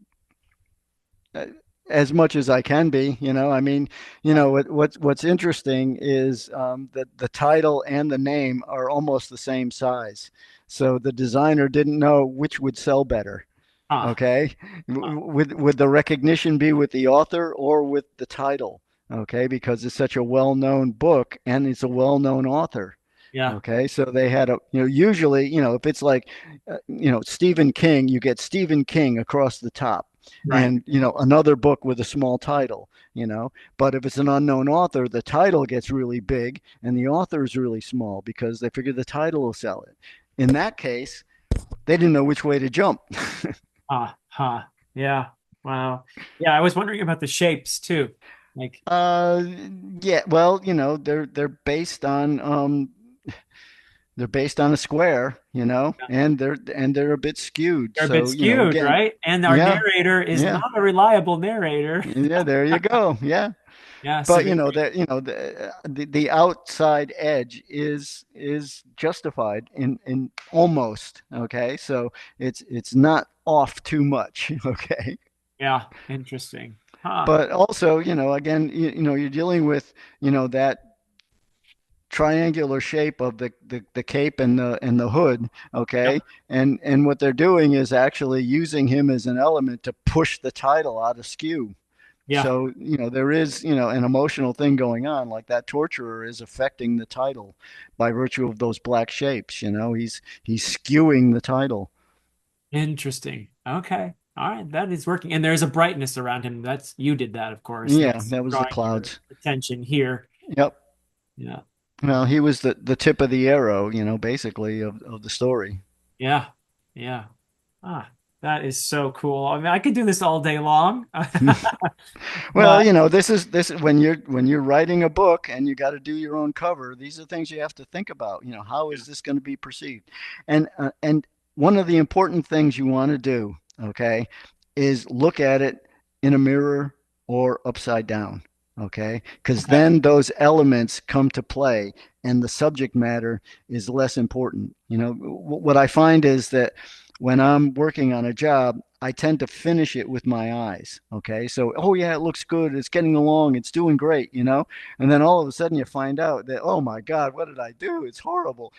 Uh, as much as I can be, I mean, Yeah. what's interesting is that the title and the name are almost the same size. So the designer didn't know which would sell better. Huh. Okay, Huh. would the recognition be with the author or with the title? Okay, because it's such a well-known book and it's a well-known author. Yeah. Okay, so they had usually, if it's like, Stephen King, you get Stephen King across the top Right. and, another book with a small title, but if it's an unknown author, the title gets really big and the author is really small because they figure the title will sell it. In that case, they didn't know which way to jump. Huh. Huh. Yeah. Wow. Yeah, I was wondering about the shapes too. Like, Uh, yeah, well, they're based on a square, yeah, and they're a bit skewed. they're a bit So, skewed, again, right? And our yeah, narrator is yeah, not a reliable narrator. yeah, there you go. Yeah. Yeah, so But they, the outside edge is justified in almost, okay? So it's not off too much, okay? yeah, interesting. Huh. But also, again, you're dealing with, that triangular shape of the cape and the hood, okay? Yep. And what they're doing is actually using him as an element to push the title out of skew. Yeah. So, there is, an emotional thing going on, like that torturer is affecting the title by virtue of those black shapes, he's skewing the title. Interesting. Okay. All right. That is working. And there's a brightness around him. That's you did that, of course. Yeah, That's that was the drawing your clouds. attention here. Yep. Yeah. Well, he was the tip of the arrow, basically of the story. Yeah. Yeah. Ah, that is so cool. I mean, I could do this all day long. Well, But this is when you're writing a book and you got to do your own cover. These are things you have to think about. How yeah. is this going to be perceived? And one of the important things you want to do, okay, is look at it in a mirror or upside down, okay? Because Okay. then those elements come to play, and the subject matter is less important. What I find is that when I'm working on a job, I tend to finish it with my eyes. Okay. So, oh, yeah, it looks good. It's getting along. It's doing great, And then all of a sudden you find out that, oh my God, what did I do? It's horrible,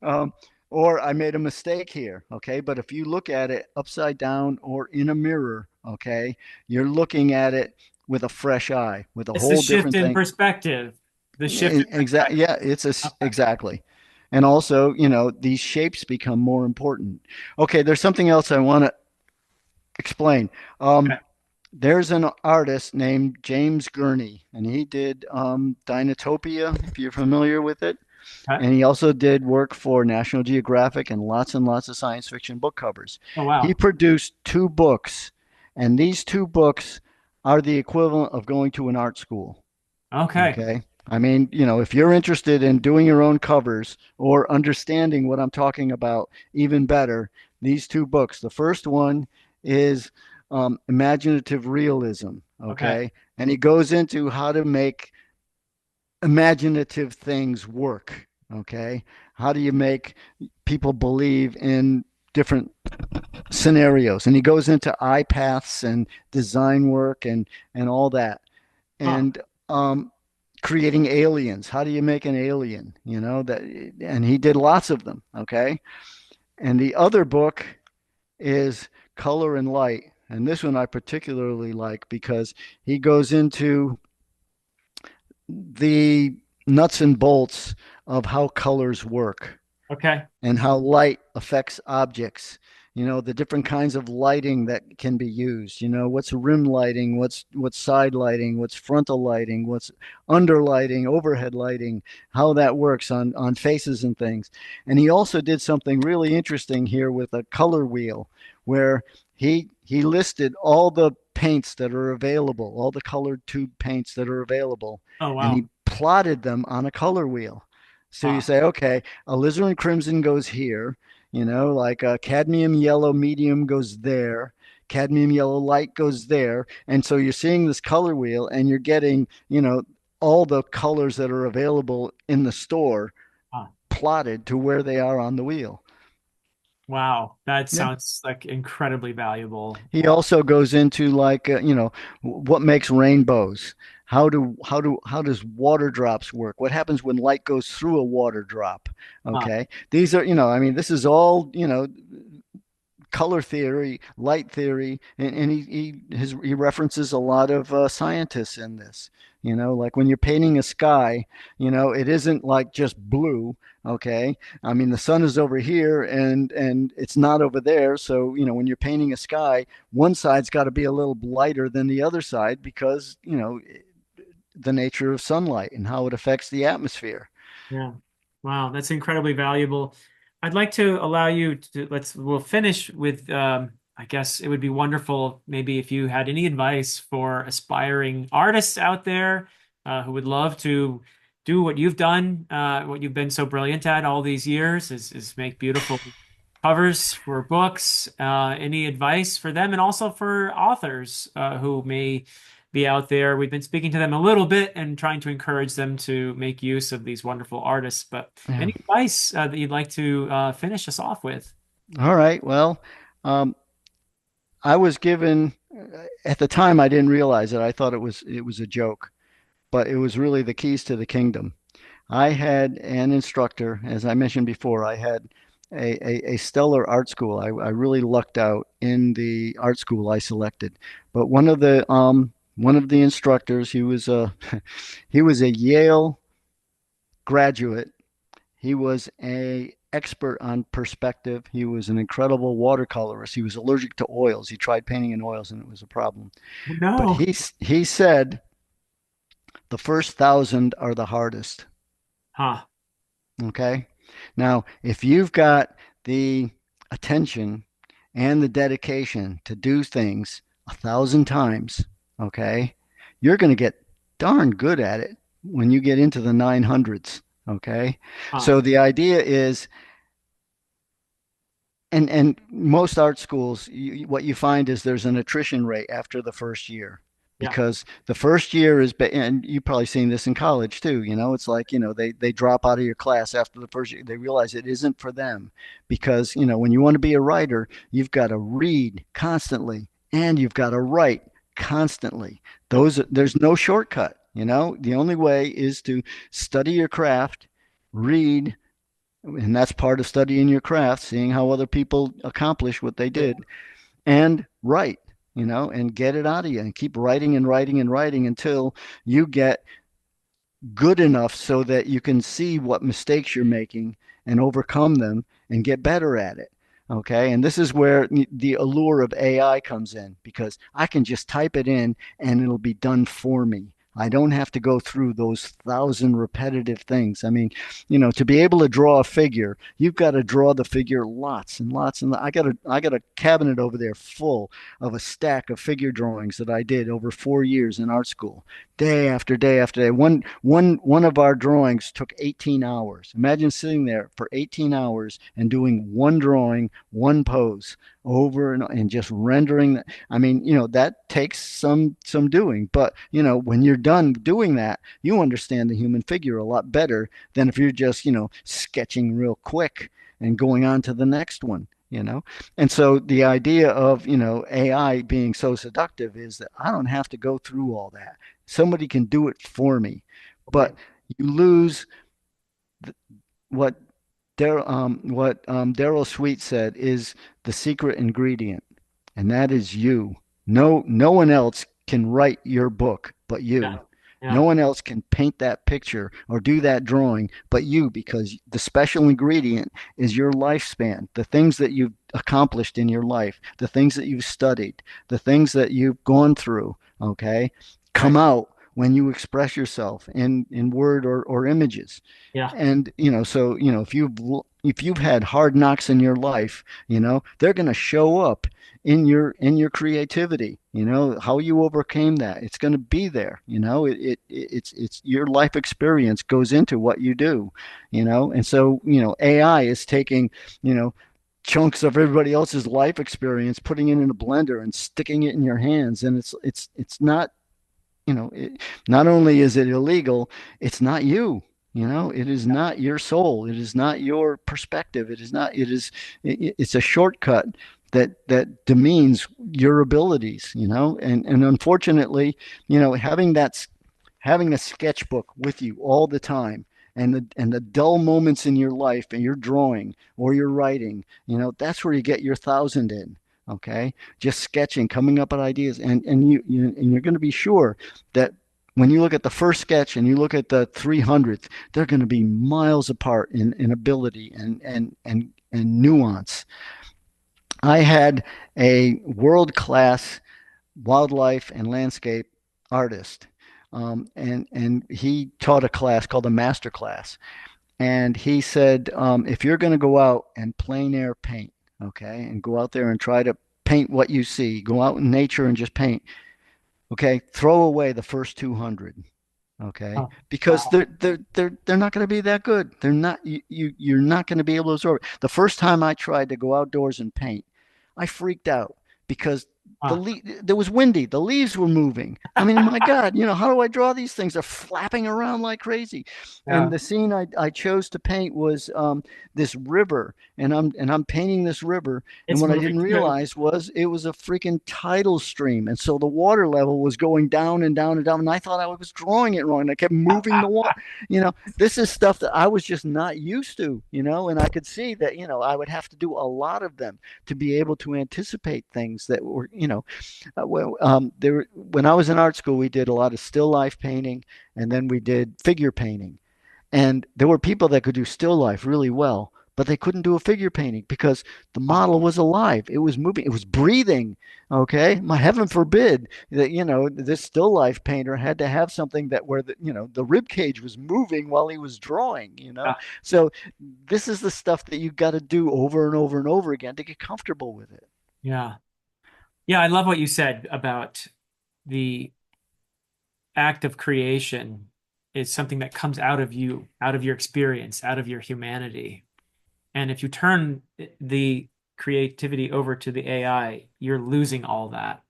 Um, or I made a mistake here. Okay. But if you look at it upside down or in a mirror, okay, you're looking at it with a fresh eye, with a It's the whole shift different in thing. perspective. The shift in Exactly. perspective. Yeah, Okay. exactly. And also, these shapes become more important. Okay, there's something else I want to explain. Okay. There's an artist named James Gurney, and he did Dinotopia, if you're familiar with it. Okay. And he also did work for National Geographic and lots of science fiction book covers. Oh, He wow. produced two books, and these two books are the equivalent of going to an art school. Okay. Okay. I mean, if you're interested in doing your own covers or understanding what I'm talking about even better, these two books. The first one is Imaginative Realism. Okay. Okay. And he goes into how to make imaginative things work. Okay. How do you make people believe in different scenarios? And he goes into eye paths and design work and all that. Huh. And creating aliens. How do you make an alien? And he did lots of them. Okay. And the other book is color and light. And this one I particularly like because he goes into the nuts and bolts of how colors work Okay. and how light affects objects. You know, the different kinds of lighting that can be used. You know, what's rim lighting, what's side lighting, what's frontal lighting, what's under lighting, overhead lighting, how that works on faces and things. And he also did something really interesting here with a color wheel where he listed all the paints that are available, all the colored tube paints that are available, Oh, and wow. he plotted them on a color wheel. So you Huh. say, okay, alizarin crimson goes here, you know, like cadmium yellow medium goes there, cadmium yellow light goes there. And so you're seeing this color wheel and you're getting, you know, all the colors that are available in the store Huh. plotted to where they are on the wheel. Wow. That Yeah. sounds like incredibly valuable. He also goes into like, you know, what makes rainbows? How does water drops work? What happens when light goes through a water drop? Huh. Okay. These are, you know, I mean, this is all, you know, color theory, light theory, and he references a lot of scientists in this. You know, like when you're painting a sky, you know, it isn't like just blue. Okay, I mean the sun is over here and it's not over there. So you know, when you're painting a sky, one side's got to be a little lighter than the other side because you know the nature of sunlight and how it affects the atmosphere. Yeah. Wow, that's incredibly valuable. I'd like to allow you to we'll finish with I guess it would be wonderful maybe if you had any advice for aspiring artists out there who would love to do what you've done, what you've been so brilliant at all these years is make beautiful covers for books. Any advice for them and also for authors who may be out there. We've been speaking to them a little bit and trying to encourage them to make use of these wonderful artists. But Yeah. any advice that you'd like to finish us off with? All right. Well, um, I was given at the time I didn't realize it. I thought it was a joke, but it was really the keys to the kingdom. I had an instructor, as I mentioned before, I had a stellar art school. I really lucked out in the art school I selected. But one of the instructors, he was a he was a Yale graduate. He was a expert on perspective. He was an incredible watercolorist. He was allergic to oils. He tried painting in oils and it was a problem. But No. he said the first thousand are the hardest. Huh. Okay. Now, if you've got the attention and the dedication to do things 1,000 times, okay, you're going to get darn good at it when you get into the 900s. Okay. Huh. So the idea is, and most art schools, what you find is there's an attrition rate after the first year Yeah. because the first year is, and you've probably seen this in college too. You know, it's like they drop out of your class after the first year. They realize it isn't for them because when you want to be a writer, you've got to read constantly and you've got to write constantly. Yep. There's no shortcut. The only way is to study your craft, read, and that's part of studying your craft, seeing how other people accomplish what they Yeah. did, and write, and get it out of you and keep writing and writing and writing until you get good enough so that you can see what mistakes you're making and overcome them and get better at it. Okay. And this is where the allure of AI comes in because I can just type it in and it'll be done for me. I don't have to go through those 1,000 repetitive things. I mean, to be able to draw a figure, you've got to draw the figure lots and lots and I got a cabinet over there full of a stack of figure drawings that I did over 4 years in art school, day after day after day. One of our drawings took 18 hours. Imagine sitting there for 18 hours and doing one drawing, one pose over and just rendering that. I mean, that takes some doing, but when you're done doing that, you understand the human figure a lot better than if you're just, sketching real quick and going on to the next one. And so the idea of, AI being so seductive is that I don't have to go through all that. Somebody can do it for me. Right. But you lose what What Daryl Sweet said is the secret ingredient, and that is you. No one else can write your book but Yeah. you. No Yeah. one else can paint that picture or do that drawing but you, because the special ingredient is your lifespan, the things that you've accomplished in your life, the things that you've studied, the things that you've gone through, okay, come Right. out when you express yourself in word or images. Yeah. And so if you've had hard knocks in your life, they're going to show up in your creativity. How you overcame that, it's going to be there. It's your life experience goes into what you do. And so AI is taking you know chunks of everybody else's life experience, putting it in a blender and sticking it in your hands, and it's not not only is it illegal, it's not you. It is not your soul. It is not your perspective. It is not. It's a shortcut that demeans your abilities. And unfortunately, having a sketchbook with you all the time, and the dull moments in your life and your drawing or your writing, that's where you get your thousand in. Okay, just sketching, coming up with ideas, and you're going to be sure that when you look at the first sketch and you look at the 300th, they're going to be miles apart in ability and nuance. I had a world class wildlife and landscape artist, and he taught a class called a masterclass. And he said, if you're going to go out and plein air paint, okay, and go out there and try to paint what you see, go out in nature and just paint, okay, throw away the first 200. Okay, Oh, because wow. they're not going to be that good. They're not you're not going to be able to absorb it. The first time I tried to go outdoors and paint, I freaked out because Huh. there was windy. The leaves were moving. I mean, my God, how do I draw these things? They're flapping around like crazy. And Yeah. the scene I chose to paint was this river, and I'm painting this river. And It's what I moving didn't too. realize was it was a freaking tidal stream, and so the water level was going down and down and down. And I thought I was drawing it wrong, and I kept moving the water. This is stuff that I was just not used to. And I could see that I would have to do a lot of them to be able to anticipate things that were, when I was in art school, we did a lot of still life painting, and then we did figure painting. And there were people that could do still life really well, but they couldn't do a figure painting because the Huh. model was alive. It was moving. It was breathing. Okay. My heaven forbid that, this still life painter had to have something that where the rib cage was moving while he was drawing. Yeah. So this is the stuff that you've got to do over and over and over again to get comfortable with it. Yeah. Yeah. I love what you said about the act of creation is something that comes out of you, out of your experience, out of your humanity. And if you turn the creativity over to the AI, you're losing all that.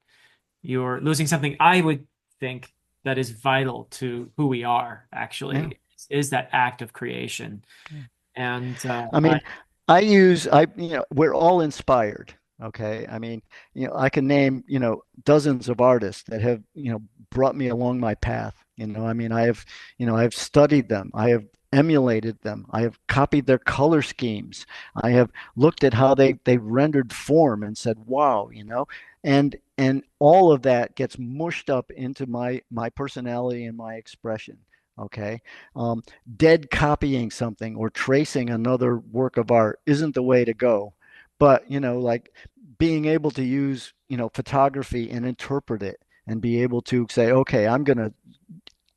You're losing something I would think that is vital to who we are, Yeah. actually, is that act of creation. And I mean, we're all inspired. Okay. I mean, I can name, dozens of artists that have, brought me along my path. I mean, I have studied them. I have emulated them. I have copied their color schemes. I have looked at how they rendered form and said, wow, and all of that gets mushed up into my personality and my expression. Okay. Um, Dead copying something or tracing another work of art isn't the way to go. But, like being able to use, photography and interpret it and be able to say, okay, I'm going to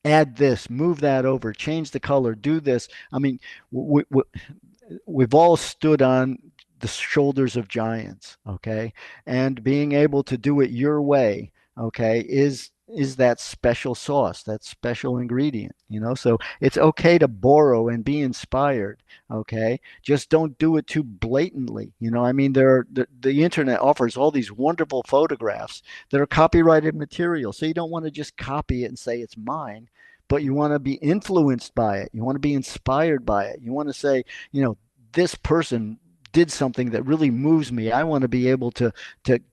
add this, move that over, change the color, do this. I mean, we've all stood on the shoulders of giants, okay? And being able to do it your way, okay, is that special sauce, that special ingredient. So it's okay to borrow and be inspired, okay? Just don't do it too blatantly. I mean, the internet offers all these wonderful photographs that are copyrighted material. So you don't want to just copy it and say it's mine, but you want to be influenced by it. You want to be inspired by it. You want to say, this person did something that really moves me. I want to be able to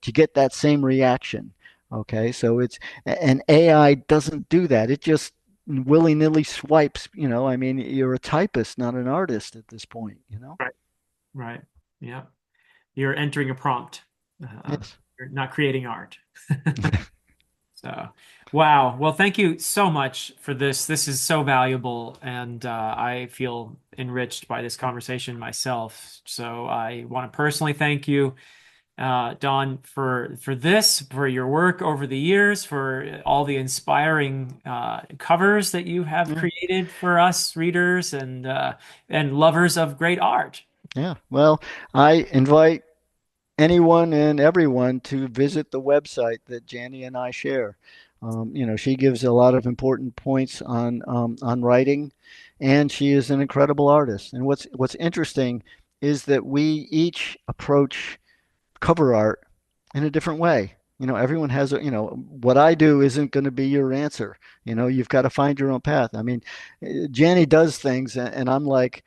get that same reaction. Okay, so it's and AI doesn't do that. It just willy-nilly swipes. I mean, you're a typist, not an artist at this point. Right. Right. Yeah. You're entering a prompt. Yes. You're not creating art. So, wow. Well, thank you so much for this. This is so valuable, and I feel enriched by this conversation myself. So, I want to personally thank you, Don, for this, for your work over the years, for all the inspiring covers that you have Yeah. created for us readers and lovers of great art. Yeah. Well, I invite anyone and everyone to visit the website that Janie and I share. She gives a lot of important points on writing, and she is an incredible artist. And what's interesting is that we each approach cover art in a different way. Everyone has what I do isn't going to be your answer. You've got to find your own path. I mean, Janie does things, and I'm like,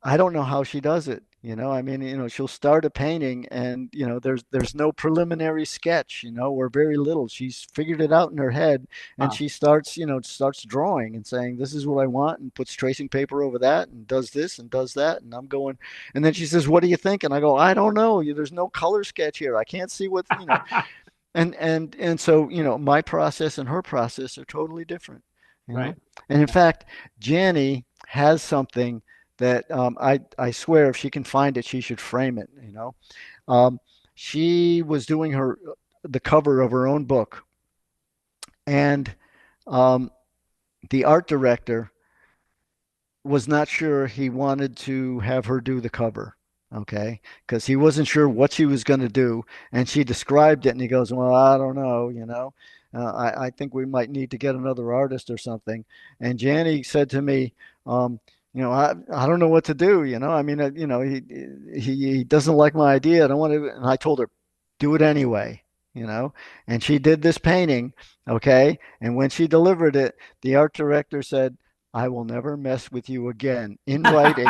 I don't know how she does it. I mean, she'll start a painting and, there's no preliminary sketch, or very little. She's figured it out in her head and Wow. she starts drawing and saying, this is what I want, and puts tracing paper over that and does this and does that. And I'm going, and then she says, what do you think? And I go, I don't know. There's no color sketch here. I can't see what. And so, my process and her process are totally different, you Right. know. And in fact, Janny has something that I swear if she can find it, she should frame it. Um, she was doing the cover of her own book, and um, the art director was not sure he wanted to have her do the cover. Okay, because he wasn't sure what she was going to do, and she described it, and he goes, "Well, I don't know. I think we might need to get another artist or something." And Janny said to me, I don't know what to do. I mean, he doesn't like my idea. I don't want to, and I told her, do it anyway. You know, and she did this painting. Okay, and when she delivered it, the art director said, I will never mess with you again in writing.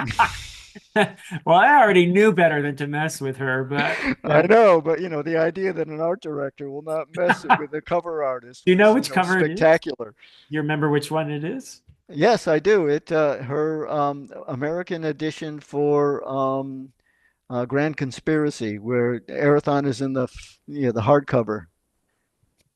Well, I already knew better than to mess with her, but I yeah. know, but the idea that an art director will not mess with a cover artist Do you know was, which cover it is? spectacular. You remember which one it is? Yes, I do. It her American edition for Grand Conspiracy, where Arathon is in the hardcover.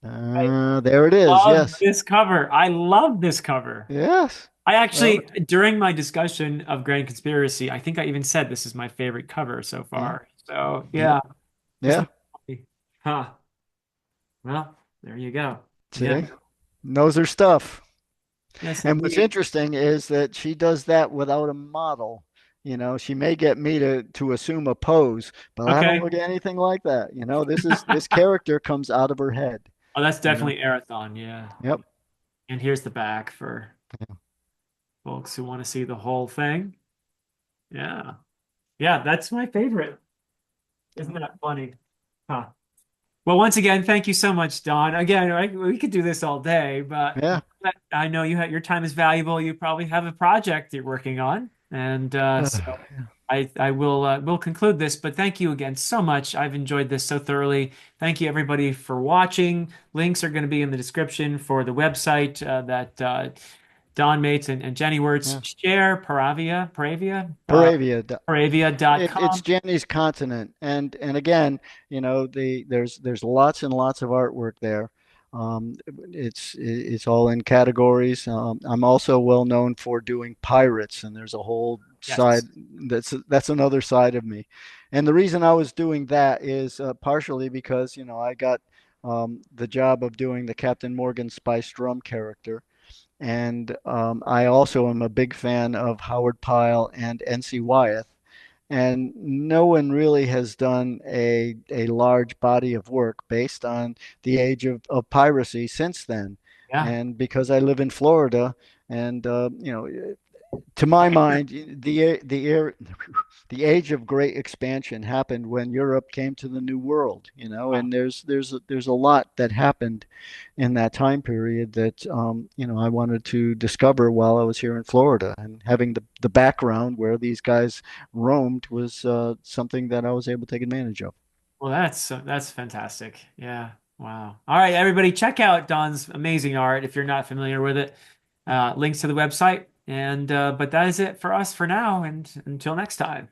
I There it is. love Yes, this cover. I love this cover. yes. I Well, actually, during my discussion of Grand Conspiracy, I think I even said this is my favorite cover so yeah, far. So yeah, yeah, isn't yeah. that funny? Huh. Well, there you go. Yeah. See, knows her stuff. Yes, And what's indeed. interesting is that she does that without a model. She may get me to assume a pose, but I don't Okay. look anything like that. This character comes out of her head. Oh, that's You know. definitely Arathon. Yeah. Yep. And here's the back for folks who want to see the whole thing. Yeah. Yeah, that's my favorite. Isn't that funny? Huh. Well, once again, thank you so much, Don. Again, we could do this all day, Yeah. but I know your time is valuable. You probably have a project you're working on, and so Yeah. I will conclude this. But thank you again so much. I've enjoyed this so thoroughly. Thank you everybody for watching. Links are going to be in the description for the website that Don Maitz and Jenny Words Yeah. share, Paravia, Paravia. It's Paravia.com. Jenny's continent, and again, there's lots and lots of artwork there. It's all in categories. I'm also well known for doing pirates, and there's a whole side Yes. that's another side of me. And the reason I was doing that is partially because I got the job of doing the Captain Morgan Spice Drum character. And I also am a big fan of Howard Pyle and N.C. Wyeth. And no one really has done a large body of work based on the age of piracy since then. Yeah. And because I live in Florida, and to my mind, the age of great expansion happened when Europe came to the New World, Wow. and there's a lot that happened in that time period that I wanted to discover while I was here in Florida, and having the background where these guys roamed was something that I was able to take advantage of. Well, that's fantastic. Yeah. Wow. All right, everybody, check out Don's amazing art if you're not familiar with it. links to the website. And but that is it for us for now. And until next time.